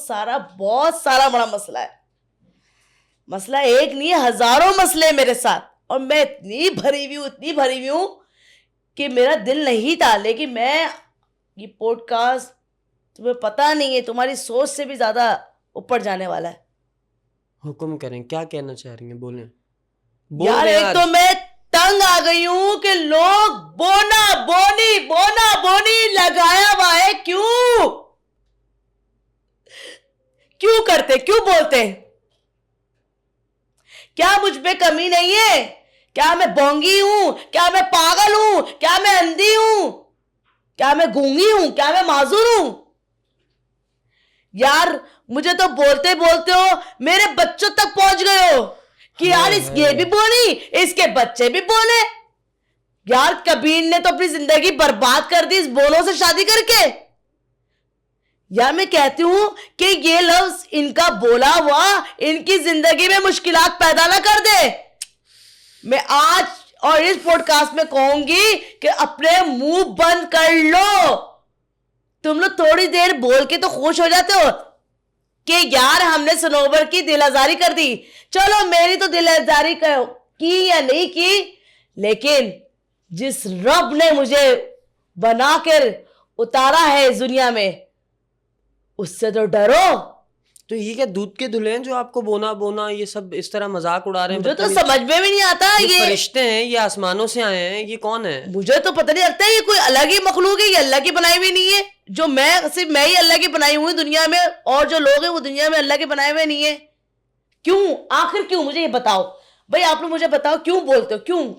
बहुत सारा बड़ा मसला है। मसला एक नहीं, हजारों मसले हैं मेरे साथ, और मैं इतनी भरी हुई हूं कि मेरा दिल नहीं था, लेकिन मैं ये पॉडकास्ट, तुम्हें पता नहीं है, तुम्हारी सोच से भी ज्यादा ऊपर जाने वाला है। हुक्म करें, क्या कहना चाह रही हैं? बोलें यार, एक तो मैं तंग आ गई हूं कि लोग बोना बोनी लगाया हुआ है, क्यों करते, क्यों बोलते? क्या मुझ पे कमी नहीं है? क्या मैं बोंगी हूं? क्या मैं पागल हूं? क्या मैं अंधी हूं? क्या मैं गूंगी हूं? क्या मैं माजूर हूं? यार, मुझे तो बोलते बोलते हो मेरे बच्चों तक पहुंच गए हो कि यार ये भी बोली, इसके बच्चे भी बोले। यार, कबीर ने तो अपनी जिंदगी बर्बाद कर दी इस बोलों से शादी करके। यार, मैं कहती हूं कि ये लफ्ज इनका बोला हुआ इनकी जिंदगी में मुश्किलात पैदा ना कर दे। मैं आज और इस पॉडकास्ट में कहूंगी कि अपने मुंह बंद कर लो। तुम लोग थोड़ी देर बोल के तो खुश हो जाते हो कि यार हमने सनोबर की दिल आजारी कर दी। चलो, मेरी तो दिल आजारी की या नहीं की, लेकिन जिस रब ने मुझे बनाकर उतारा है इस दुनिया में, उससे तो डरो। तो ये क्या दूध के धुले हैं जो आपको बोना ये सब इस तरह मजाक उड़ा रहे हैं? मुझे तो समझ में भी नहीं आता। ये फरिश्ते हैं, ये आसमानों से आए हैं, ये कौन है? मुझे तो पता नहीं लगता, ये कोई अलग ही मखलूक है, ये अल्लाह की बनाई हुई नहीं है। जो सिर्फ मैं ही अल्लाह की बनाई हुई दुनिया में, और जो लोग हैं वो दुनिया में अल्लाह के बनाए हुए नहीं है। क्यों? आखिर क्यों? मुझे ये बताओ भाई, आप लोग मुझे बताओ, क्यों बोलते हो? क्यों?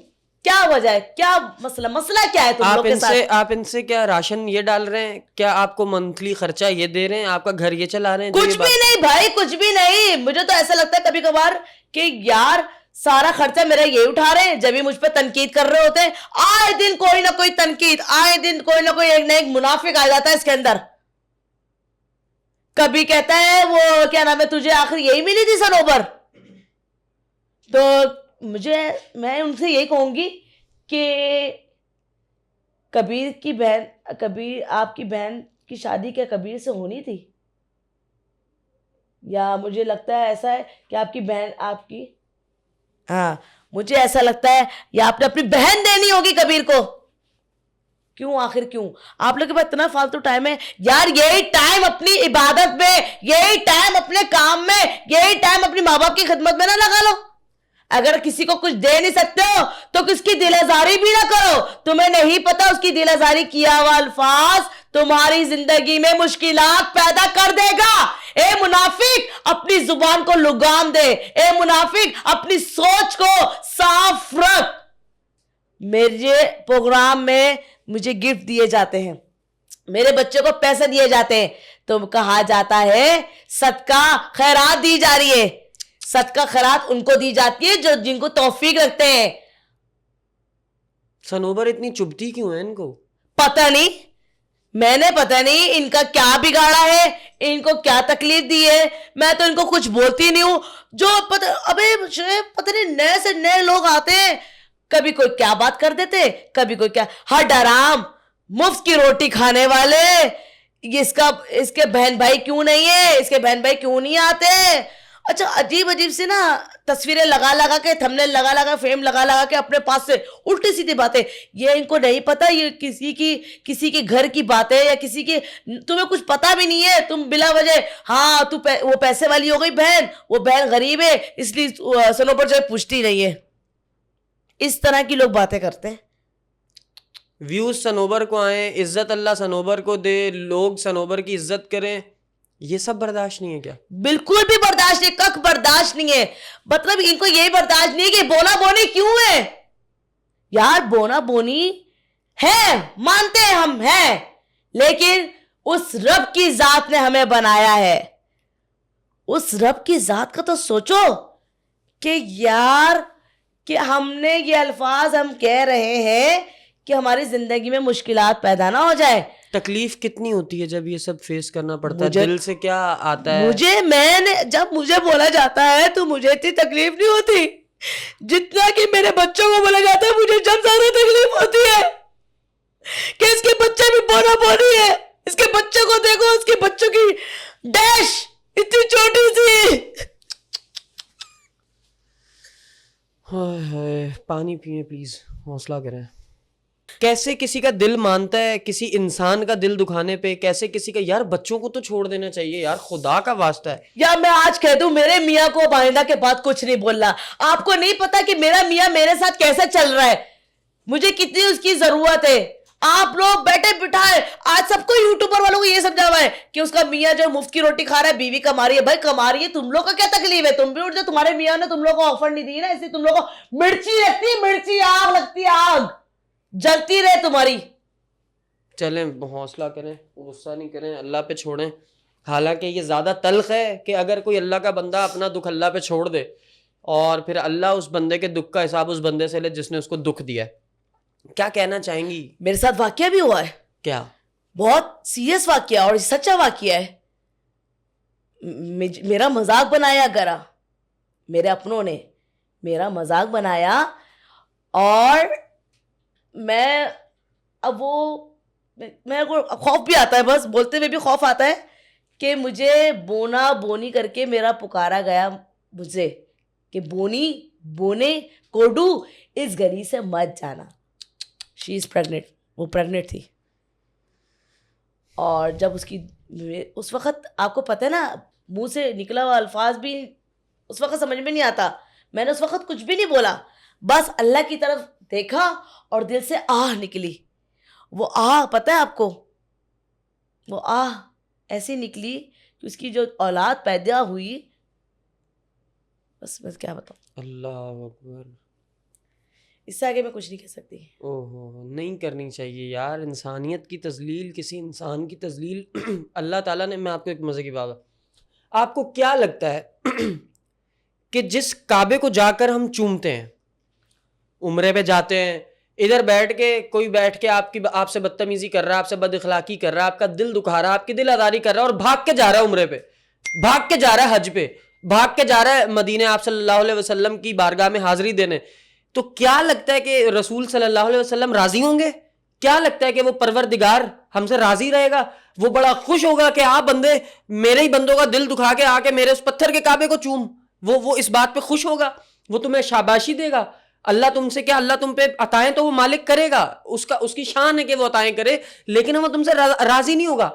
क्या वजह है? क्या मसला क्या है तुम लोग के साथ? आप इनसे क्या राशन ये डाल रहे हैं? क्या आपको मंथली खर्चा ये दे रहे हैं? आपका घर ये चला रहे हैं? कुछ भी नहीं भाई, कुछ भी नहीं। मुझे तो ऐसा लगता है कभी कभार कि यार सारा खर्चा मेरा ये उठा रहे हैं, जब भी मुझ पर तनकीद कर रहे होते हैं। आए दिन कोई ना कोई तनकीद, आए दिन कोई ना कोई एक ना एक मुनाफिक आ जाता है इसके अंदर। कभी कहता है वो क्या नाम है, तुझे आखिर यही मिली थी सनोबर। तो मैं उनसे यही कहूंगी कि कबीर आपकी बहन की शादी क्या कबीर से होनी थी? या मुझे लगता है ऐसा है कि मुझे ऐसा लगता है या आपने अपनी बहन देनी होगी कबीर को। क्यों? आखिर क्यों? आप लोग के पास इतना फालतू टाइम है यार। यही टाइम अपनी इबादत में, यही टाइम अपने काम में, यही टाइम अपनी माँ बाप की खिदमत में ना लगा लो। अगर किसी को कुछ दे नहीं सकते हो तो किसकी दिलआजारी भी ना करो। तुम्हें नहीं पता उसकी दिलआजारी किया हुआ अल्फाज तुम्हारी जिंदगी में मुश्किलात पैदा कर देगा। ए मुनाफिक, अपनी जुबान को लगाम दे। ए मुनाफिक, अपनी सोच को साफ रख। मेरे प्रोग्राम में मुझे गिफ्ट दिए जाते हैं, मेरे बच्चों को पैसे दिए जाते हैं, तो कहा जाता है सदका खैरात दी जा रही है। सदका खैरात उनको दी जाती है जो जिनको तौफीक रखते हैं। सनोबर इतनी चुभती क्यों है इनको? पता नहीं इनका क्या बिगाड़ा है, इनको क्या तकलीफ दी है। मैं तो इनको कुछ बोलती नहीं हूं। जो पता नहीं नए से नए लोग आते हैं, कभी कोई क्या बात कर देते, कभी कोई क्या। हर डराम मुफ्त की रोटी खाने वाले, इसके बहन भाई क्यों नहीं है, इसके बहन भाई क्यों नहीं आते, अच्छा, अजीब अजीब से ना तस्वीरें लगा लगा के, थंबनेल लगा लगा, फ्रेम लगा लगा के अपने पास से उल्टी सीधी बातें। ये इनको नहीं पता ये किसी के घर की बात है, या किसी की, तुम्हें कुछ पता भी नहीं है। तुम बिला वजह, हाँ वो पैसे वाली हो गई बहन, वो बहन गरीब है इसलिए सनोबर जो है पूछती नहीं है। इस तरह की लोग बातें करते हैं। व्यूज सनोबर को आए, इज्जत अल्लाह सनोबर को दे, लोग सनोबर की इज्जत करें, ये सब बर्दाश्त नहीं है क्या? बिल्कुल भी बर्दाश्त नहीं, कख बर्दाश्त नहीं है। मतलब इनको यही बर्दाश्त नहीं है कि बोना बोनी क्यों है। यार बोना बोनी है, मानते हैं हम है, लेकिन उस रब की जात ने हमें बनाया है। उस रब की जात का तो सोचो कि यार, कि हमने ये अल्फाज हम कह रहे हैं कि हमारी जिंदगी में मुश्किलात पैदा ना हो जाए। तकलीफ कितनी होती है जब ये सब फेस करना पड़ता है, दिल से क्या आता है? जब मुझे बोला जाता है तो मुझे इतनी तकलीफ नहीं होती जितना कि मेरे बच्चों को बोला जाता है। मुझे जब ज्यादा तकलीफ होती है कि इसके बच्चे भी बोना बोनी है, इसके बच्चों को देखो, इसके बच्चों की डैश इतनी छोटी सी। हाय, पानी पिए प्लीज, हौसला करें। कैसे किसी का दिल मानता है किसी इंसान का दिल दुखाने पे? कैसे किसी का, यार बच्चों को तो छोड़ देना चाहिए यार, खुदा का वास्ता है। यार मैं आज कह दूं, मेरे मियाँ को आइंदा के बाद कुछ नहीं बोलना। आपको नहीं पता कि मेरा मियाँ मेरे साथ कैसे चल रहा है, मुझे कितनी उसकी जरूरत है। आप लोग बैठे बिठाए आज सबको, यूट्यूबर वालों को ये समझा हुआ है कि उसका मियाँ जो मुफ्त की रोटी खा रहा है, बीवी कमा रही है। भाई कमा रही है, तुम लोग का क्या तकलीफ है? तुम भी उठ जाओ, तुम्हारे मियाँ ने तुम लोग को ऑफर नहीं दी ना, इसलिए तुम लोग को मिर्ची लगती है, मिर्ची आग लगती है, आग जलती रहे तुम्हारी। चलें, हौसला करें, गुस्सा नहीं करें, अल्लाह पे छोड़ें। हालांकि ये ज़्यादा तल्ख है कि अगर कोई अल्लाह का बंदा अपना दुख अल्लाह पे छोड़ दे और फिर अल्लाह उस बंदे के दुख का हिसाब उस बंदे से ले जिसने उसको दुख दिया है। क्या कहना चाहेंगी? मेरे साथ वाकया भी हुआ है, क्या? बहुत सीरियस वाकया और सच्चा वाकया है। मेरा मजाक बनाया करा, मेरे अपनों ने मेरा मजाक बनाया, और मैं अब वो, मेरे को खौफ भी आता है, बस बोलते हुए भी खौफ आता है कि मुझे बोना बोनी करके मेरा पुकारा गया मुझे कि बोनी बोने कोडू इस गली से मत जाना। शी इज प्रेग्नेंट, वो प्रेग्नेंट थी। और जब उस वक्त आपको पता है ना, मुंह से निकला हुआ अल्फाज भी उस वक्त समझ में नहीं आता। मैंने उस वक्त कुछ भी नहीं बोला, बस अल्लाह की तरफ देखा और दिल से आह निकली। वो आह पता है आपको, वो आह ऐसी निकली कि उसकी जो औलाद पैदा हुई, बस क्या बताऊं। अल्लाह अकबर। इससे आगे मैं कुछ नहीं कह सकती। ओहो, नहीं करनी चाहिए यार, इंसानियत की तजलील, किसी इंसान की तजलील अल्लाह ताला ने। मैं आपको एक मज़े की बात, आपको क्या लगता है कि जिस काबे को जाकर हम चूमते हैं, उम्रे पे जाते हैं, इधर बैठ के कोई बैठ के आपसे बदतमीजी कर रहा है, आपसे बद इखलाकी कर रहा है, आपका दिल दुखा रहा है, आपकी दिल आजारी कर रहा है, और भाग के जा रहा है उम्रे पे, भाग के जा रहा है हज पे, भाग के जा रहा है मदीने आप सल्लल्लाहु अलैहि वसल्लम की बारगाह में हाजिरी देने, तो क्या लगता है कि रसूल सल्लल्लाहु अलैहि वसल्लम राजी होंगे? क्या लगता है कि वो परवरदिगार हमसे राजी रहेगा? वो बड़ा खुश होगा कि आप बंदे, मेरे ही बंदों का दिल दुखा के आके मेरे उस पत्थर के काबे को चूम? वो इस बात पे खुश होगा, वो तुम्हें शाबाशी देगा। अल्लाह तुमसे क्या, अल्लाह तुम पे अताएं तो वो मालिक करेगा, उसकी शान है कि वो अताएं करे, लेकिन वो तुमसे राजी नहीं होगा।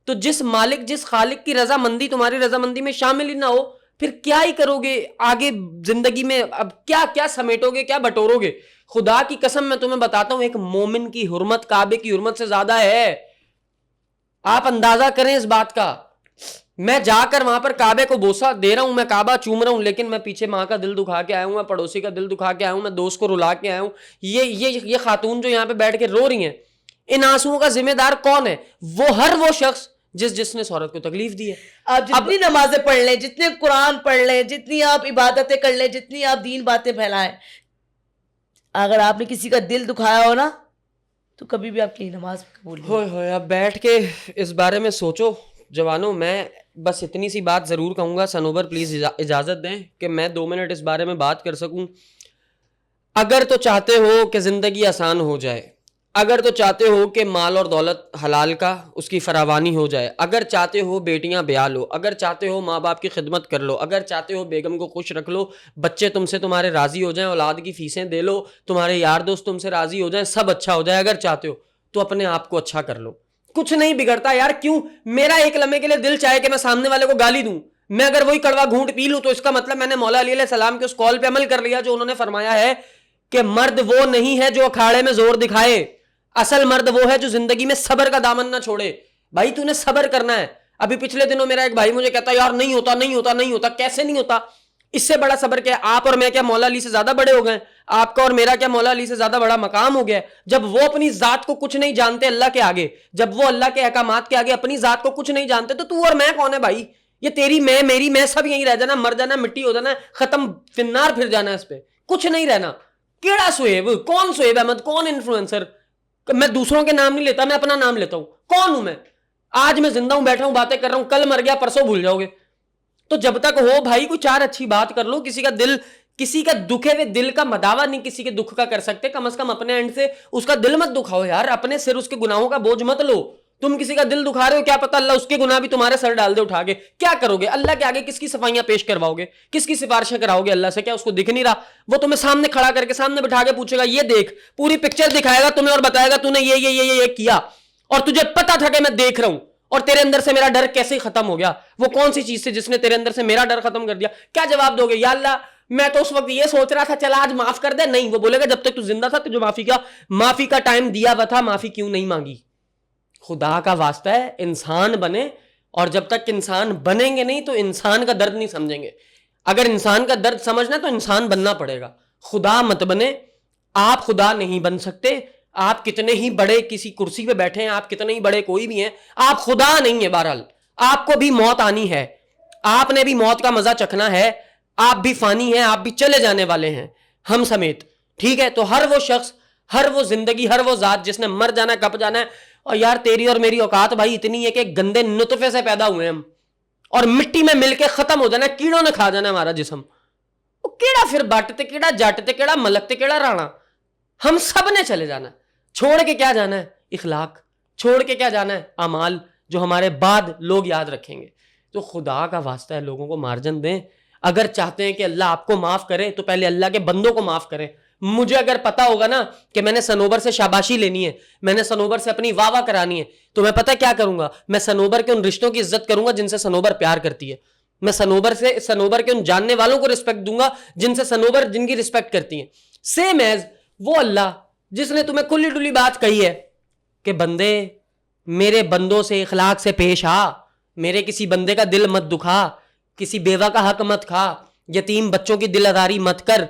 तो जिस मालिक, जिस खालिक की रजामंदी तुम्हारी रजामंदी में शामिल ही ना हो, फिर क्या ही करोगे आगे जिंदगी में? अब क्या क्या समेटोगे, क्या बटोरोगे? खुदा की कसम मैं तुम्हें बताता हूं, एक मोमिन की हुर्मत काबे की हुर्मत से ज्यादा है। आप अंदाजा करें इस बात का। मैं जाकर वहां पर काबे को बोसा दे रहा हूं, मैं काबा चूम रहा हूं, लेकिन मैं पीछे माँ का दिल दुखा के आया हूं, मैं पड़ोसी का दिल दुखा के आया हूं, मैं दोस्त को रुला के आया हूं। ये खातून जो यहाँ पे बैठ के रो रही हैं, इन आंसुओं का जिम्मेदार कौन है? वो शख्स जिसने इस औरत को तकलीफ दी है। आप जितनी नमाजें पढ़ लें, जितने कुरान पढ़ लें, जितनी आप इबादतें कर लें, जितनी आप दीन बातें फैलाएं, अगर आपने किसी का दिल दुखाया हो ना, तो कभी भी आपकी नमाज कबूल नहीं। होए आप बैठ के इस बारे में सोचो जवानों। मैं बस इतनी सी बात ज़रूर कहूँगा, सनोबर प्लीज़ इजाज़त दें कि मैं 2 मिनट इस बारे में बात कर सकूँ। अगर तो चाहते हो कि ज़िंदगी आसान हो जाए, अगर तो चाहते हो कि माल और दौलत हलाल का उसकी फरावानी हो जाए, अगर चाहते हो बेटियां ब्याह लो, अगर चाहते हो माँ बाप की खिदमत कर लो, अगर चाहते हो बेगम को खुश रख लो, बच्चे तुमसे तुम्हारे राजी हो जाएं, औलाद की फीसें दे लो, तुम्हारे यार दोस्त तुमसे राजी हो जाएं, सब अच्छा हो जाए, अगर चाहते हो तो अपने आप को अच्छा कर लो। कुछ नहीं बिगड़ता यार। क्यों मेरा एक लम्हे के लिए दिल चाहे कि मैं सामने वाले को गाली दूं, मैं अगर वही कड़वा घूंट पी लूं, तो इसका मतलब मैंने मौला अली अलैहिस्सलाम के उस कॉल पे अमल कर लिया जो उन्होंने फरमाया है कि मर्द वो नहीं है जो अखाड़े में जोर दिखाए, असल मर्द वो है जो जिंदगी में सब्र का दामन ना छोड़े। भाई तूने सब्र करना है। अभी पिछले दिनों मेरा एक भाई मुझे कहता यार नहीं होता नहीं होता नहीं होता। कैसे नहीं होता? इससे बड़ा सब्र क्या? आप और मैं क्या मौला अली से ज्यादा बड़े हो गए? आपका और मेरा क्या मौला अली से ज्यादा बड़ा मकाम हो गया? जब वो अपनी जात को कुछ नहीं जानते अल्लाह के आगे, जब वो अल्लाह के अहकामात के आगे अपनी जात को कुछ नहीं जानते, तो तू और मैं कौन है भाई? ये तेरी मैं, मेरी मैं, सब यहीं रह जाना, मर जाना, मिट्टी हो जाना, खत्म, फिन्नार फिर जाना, इस पे कुछ नहीं रहना। केड़ा सुहेब? कौन सुहेब अहमद? कौन इन्फ्लुएंसर? मैं दूसरों के नाम नहीं लेता, मैं अपना नाम लेता हूं। कौन हूं मैं? आज मैं जिंदा हूं, बैठा हूं, बातें कर रहा हूं, कल मर गया, परसों भूल जाओगे। तो जब तक हो भाई कोई चार अच्छी बात कर लो। किसी का दिल, किसी का दुखे हुए दिल का मदावा नहीं किसी के दुख का कर सकते। कम से कम अपने एंड से उसका दिल मत दुखाओ यार, अपने सिर उसके गुनाहों का बोझ मत लो। तुम किसी का दिल दुखा रहे हो, क्या पता अल्लाह उसके गुनाह भी तुम्हारे सर डाल दे उठा के। क्या करोगे अल्लाह के आगे? किसकी सफाइयां पेश करवाओगे? किसकी सिफारिशें कराओगे अल्लाह से? क्या उसको दिख नहीं रहा? वो तुम्हें सामने खड़ा करके सामने बिठा के पूछेगा ये देख, पूरी पिक्चर दिखाएगा तुम्हें और बताएगा तूने ये किया, और तुझे पता था कि मैं देख रहा हूं, और तेरे अंदर से मेरा डर कैसे खत्म हो गया? वो कौन सी चीज थी जिसने तेरे अंदर से मेरा डर खत्म कर दिया? क्या जवाब दोगे? या अल्लाह मैं तो उस वक्त ये सोच रहा था चल आज माफ कर दे। नहीं, वो बोलेगा जब तक तू जिंदा था तुझे माफी का टाइम दिया हुआ था, माफी क्यों नहीं मांगी? खुदा का वास्ता है इंसान बने, और जब तक इंसान बनेंगे नहीं तो इंसान का दर्द नहीं समझेंगे। अगर इंसान का दर्द समझना तो इंसान बनना पड़ेगा। खुदा मत बने, आप खुदा नहीं बन सकते। आप कितने ही बड़े किसी कुर्सी पे बैठे हैं, आप कितने ही बड़े कोई भी हैं, आप खुदा नहीं है। बहरहाल आपको भी मौत आनी है, आपने भी मौत का मजा चखना है, आप भी फानी हैं, आप भी चले जाने वाले हैं, हम समेत। ठीक है, तो हर वो शख्स, हर वो जिंदगी, हर वो जात जिसने मर जाना, कब जाना है। और यार तेरी और मेरी औकात भाई इतनी है कि गंदे नुतफे से पैदा हुए हम, और मिट्टी में मिलके खत्म हो जाना, कीड़ों ने खा जाना हमारा जिस्म। वो केड़ा फिर बटते, केड़ा जटते, केड़ा मलकते, केड़ा राणा, हम सब ने चले जाना। छोड़ के क्या जाना है? इखलाक। छोड़ के क्या जाना है? अमाल, जो हमारे बाद लोग याद रखेंगे। तो खुदा का वास्ता है लोगों को मार्जिन दें। अगर चाहते हैं कि अल्लाह आपको माफ करे तो पहले अल्लाह के बंदों को माफ करें। मुझे अगर पता होगा ना कि मैंने सनोबर से शाबाशी लेनी है, मैंने सनोबर से अपनी वाह वाह करानी है, तो मैं पता क्या करूंगा? मैं सनोबर के उन रिश्तों की इज्जत करूंगा जिनसे सनोबर प्यार करती है। मैं सनोबर के उन जानने वालों को रिस्पेक्ट दूंगा जिनसे सनोबर जिनकी रिस्पेक्ट करती है। सेम एज वो अल्लाह जिसने तुम्हें खुली डुली बात कही है कि बंदे मेरे बंदों से इखलाक से पेश आ, मेरे किसी बंदे का दिल मत दुखा, किसी बेवा का हक मत खा, यतीम बच्चों की दिल आजारी मत कर,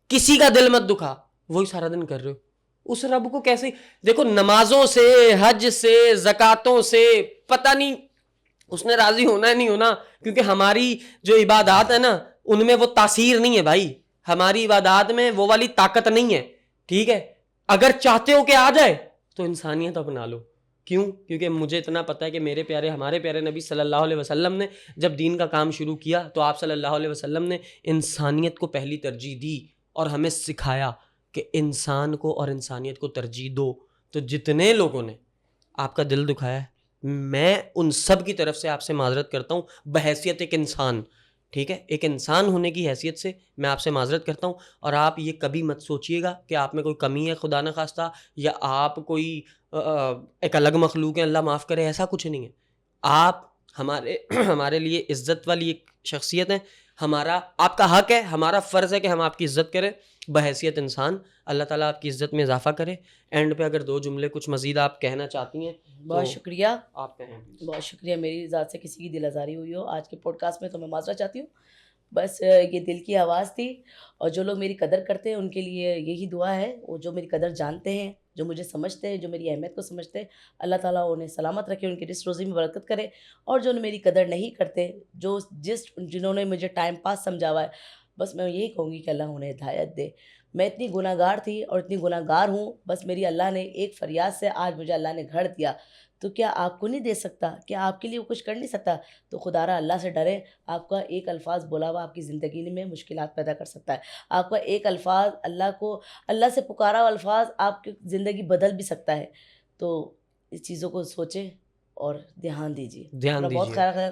किसी का दिल मत दुखा। वही सारा दिन कर रहे हो। उस रब को कैसे देखो? नमाजों से, हज से, जकातों से, पता नहीं उसने राजी होना है नहीं होना, क्योंकि हमारी जो इबादत है ना उनमें वो तासीर नहीं है भाई। हमारी इबादत में वो वाली ताकत नहीं है। ठीक है, अगर चाहते हो कि आ जाए तो इंसानियत अपना लो। क्यों? क्योंकि मुझे इतना पता है कि मेरे प्यारे, हमारे प्यारे नबी सल्लल्लाहु अलैहि वसल्लम ने जब दीन का काम शुरू किया तो आप सल्लल्लाहु अलैहि वसल्लम ने इंसानियत को पहली तरजीह दी और हमें सिखाया कि इंसान को और इंसानियत को तरजीह दो। तो जितने लोगों ने आपका दिल दुखाया है, मैं उन सब की तरफ से आपसे माजरत करता हूँ बहैसियत एक इंसान। ठीक है, एक इंसान होने की हैसियत से मैं आपसे माजरत करता हूँ। और आप ये कभी मत सोचिएगा कि आप में कोई कमी है खुदा न खास्ता, या आप कोई एक अलग मखलूक है, अल्लाह माफ़ करे, ऐसा कुछ नहीं है। आप हमारे लिए इज़्ज़त वाली एक शख्सियत है। हमारा आपका हक है, हमारा फ़र्ज़ है कि हम आपकी इज़्ज़त करें बहैसियत इंसान। अल्लाह ताला आपकी इज़्ज़त में इजाफ़ा करे। एंड पे अगर दो जुमले कुछ मज़ीद आप कहना चाहती हैं बहुत शुक्रिया, आप कहें। बहुत शुक्रिया। मेरी ज़ात से किसी की दिल आज़ारी हुई हो आज के पॉडकास्ट में तो मैं माज़रत चाहती हूँ। बस ये दिल की आवाज़ थी, और जो लोग मेरी कदर करते हैं उनके लिए यही दुआ है। वो जो मेरी कदर जानते हैं, जो मुझे समझते हैं, जो मेरी अहमियत को समझते हैं, अल्लाह ताला उन्हें सलामत रखे, उनकी रिज़्क़ रोज़ी में बरकत करे। और जो मेरी कदर नहीं करते, जिन्होंने मुझे टाइम पास समझा हुआ है, बस मैं यही कहूँगी कि अल्लाह उन्हें हिदायत दे। मैं इतनी गुनाहगार थी और इतनी गुनाहगार हूँ, बस मेरी अल्लाह ने एक फ़रियाद से आज मुझे अल्लाह ने घर दिया। तो क्या आपको नहीं दे सकता? क्या आपके लिए वो कुछ कर नहीं सकता? तो खुदारा अल्लाह से डरें। आपका एक अल्फ़ाज़ बोला हुआ आपकी ज़िंदगी में मुश्किलात पैदा कर सकता है। आपका एक अल्फ़ाज़ अल्लाह से पुकारा हुआ अल्फ़ाज़ आपकी ज़िंदगी बदल भी सकता है। तो इस चीज़ों को सोचें और ध्यान दीजिए। ध्यान दीजिए।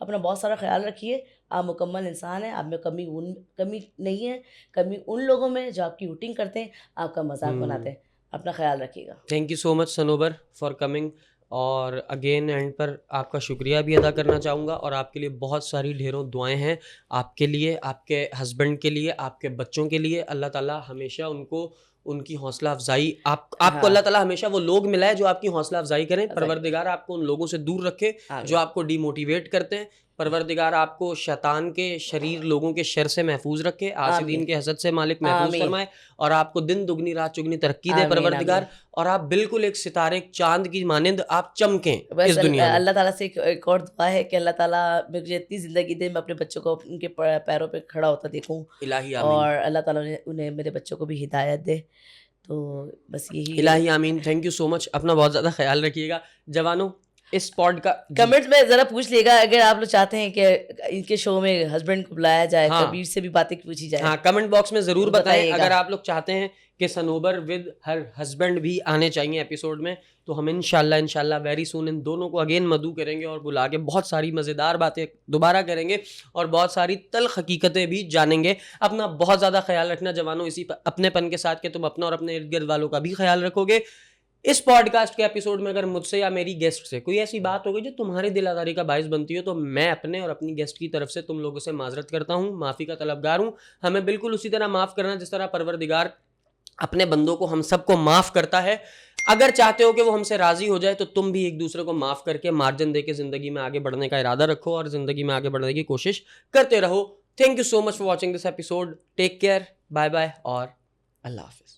अपना बहुत सारा ख़्याल रखिए। आप मुकम्मल इंसान हैं, आप में कमी नहीं है। कमी उन लोगों में जो आपकी हूटिंग करते हैं, आपका मज़ाक बनाते हैं। अपना ख़्याल रखिएगा। Thank you so much Sanobar for coming. और अगेन एंड पर आपका शुक्रिया भी अदा करना चाहूँगा, और आपके लिए बहुत सारी ढेरों दुआएं हैं, आपके लिए, आपके हस्बैंड के लिए, आपके बच्चों के लिए। अल्लाह ताला हमेशा उनकी हौसला अफजाई आपको हाँ। अल्लाह ताला हमेशा वो लोग मिलाए जो आपकी हौसला अफजाई करें। Exactly. परवरदिगार आपको उन लोगों से दूर रखे जो आमीन। आपको डीमोटिवेट करते हैं। परवरदिगार आपको शैतान के शरीर लोगों के शर से महफूज रखे, आसिदीन आमीन। के हसद से मालिक महफूज आमीन। फरमाए, और आपको दिन दुगनी रात चुगनी तरक्की दे आमीन, परवरदिगार, आमीन। और आप बिल्कुल एक सितारे, एक चांद की मानिंद आप चमकें बस इस दुनिया में। अल्लाह ताला से एक और दुआ है कि अल्लाह ताला मुझे इतनी ज़िंदगी दे, मैं अपने बच्चों को उनके पैरों पे खड़ा होता देखूं, इलाही आमीन। और अल्लाह ताला उन्हें मेरे बच्चों को भी हिदायत दे। तो बस यही है। इलाही आमीन। Thank you so much. अपना बहुत ज़्यादा ख्याल रखिएगा जवानों। इस पॉड का कमेंट्स में ज़रा पूछ लिएगा अगर आप लोग चाहते हैं कि इनके शो में हस्बैंड को बुलाया जाए, हाँ कबीर से भी बातें पूछी जाए, हाँ, कमेंट बॉक्स में ज़रूर तो बताएं। बताइएगा। अगर आप लोग चाहते हैं कि सनोबर विद हर हस्बैंड भी आने चाहिए एपिसोड में, तो हम इंशाल्लाह वेरी सून इन दोनों को अगेन मदऊ करेंगे और बुला के बहुत सारी मज़ेदार बातें दोबारा करेंगे और बहुत सारी तल्ख हकीकतें भी जानेंगे। अपना बहुत ज़्यादा ख्याल रखना जवानों, इसी अपनेपन के साथ कि तुम अपना और अपने इर्द गिर्द वालों का भी ख्याल रखोगे। इस पॉडकास्ट के एपिसोड में अगर मुझसे या मेरी गेस्ट से कोई ऐसी बात हो गई जो तुम्हारी दिल आज़ारी का बायस बनती हो, तो मैं अपने और अपनी गेस्ट की तरफ से तुम लोगों से माजरत करता हूँ, माफ़ी का तलबगार हूँ। हमें बिल्कुल उसी तरह माफ़ करना जिस तरह परवरदिगार अपने बंदों को, हम सबको माफ़ करता है। अगर चाहते हो कि वो हमसे राज़ी हो जाए, तो तुम भी एक दूसरे को माफ़ करके मार्जिन दे के ज़िंदगी में आगे बढ़ने का इरादा रखो और ज़िंदगी में आगे बढ़ने की कोशिश करते रहो। Thank you so much for watching this episode. Take care, bye bye और अल्लाह हाफिज़।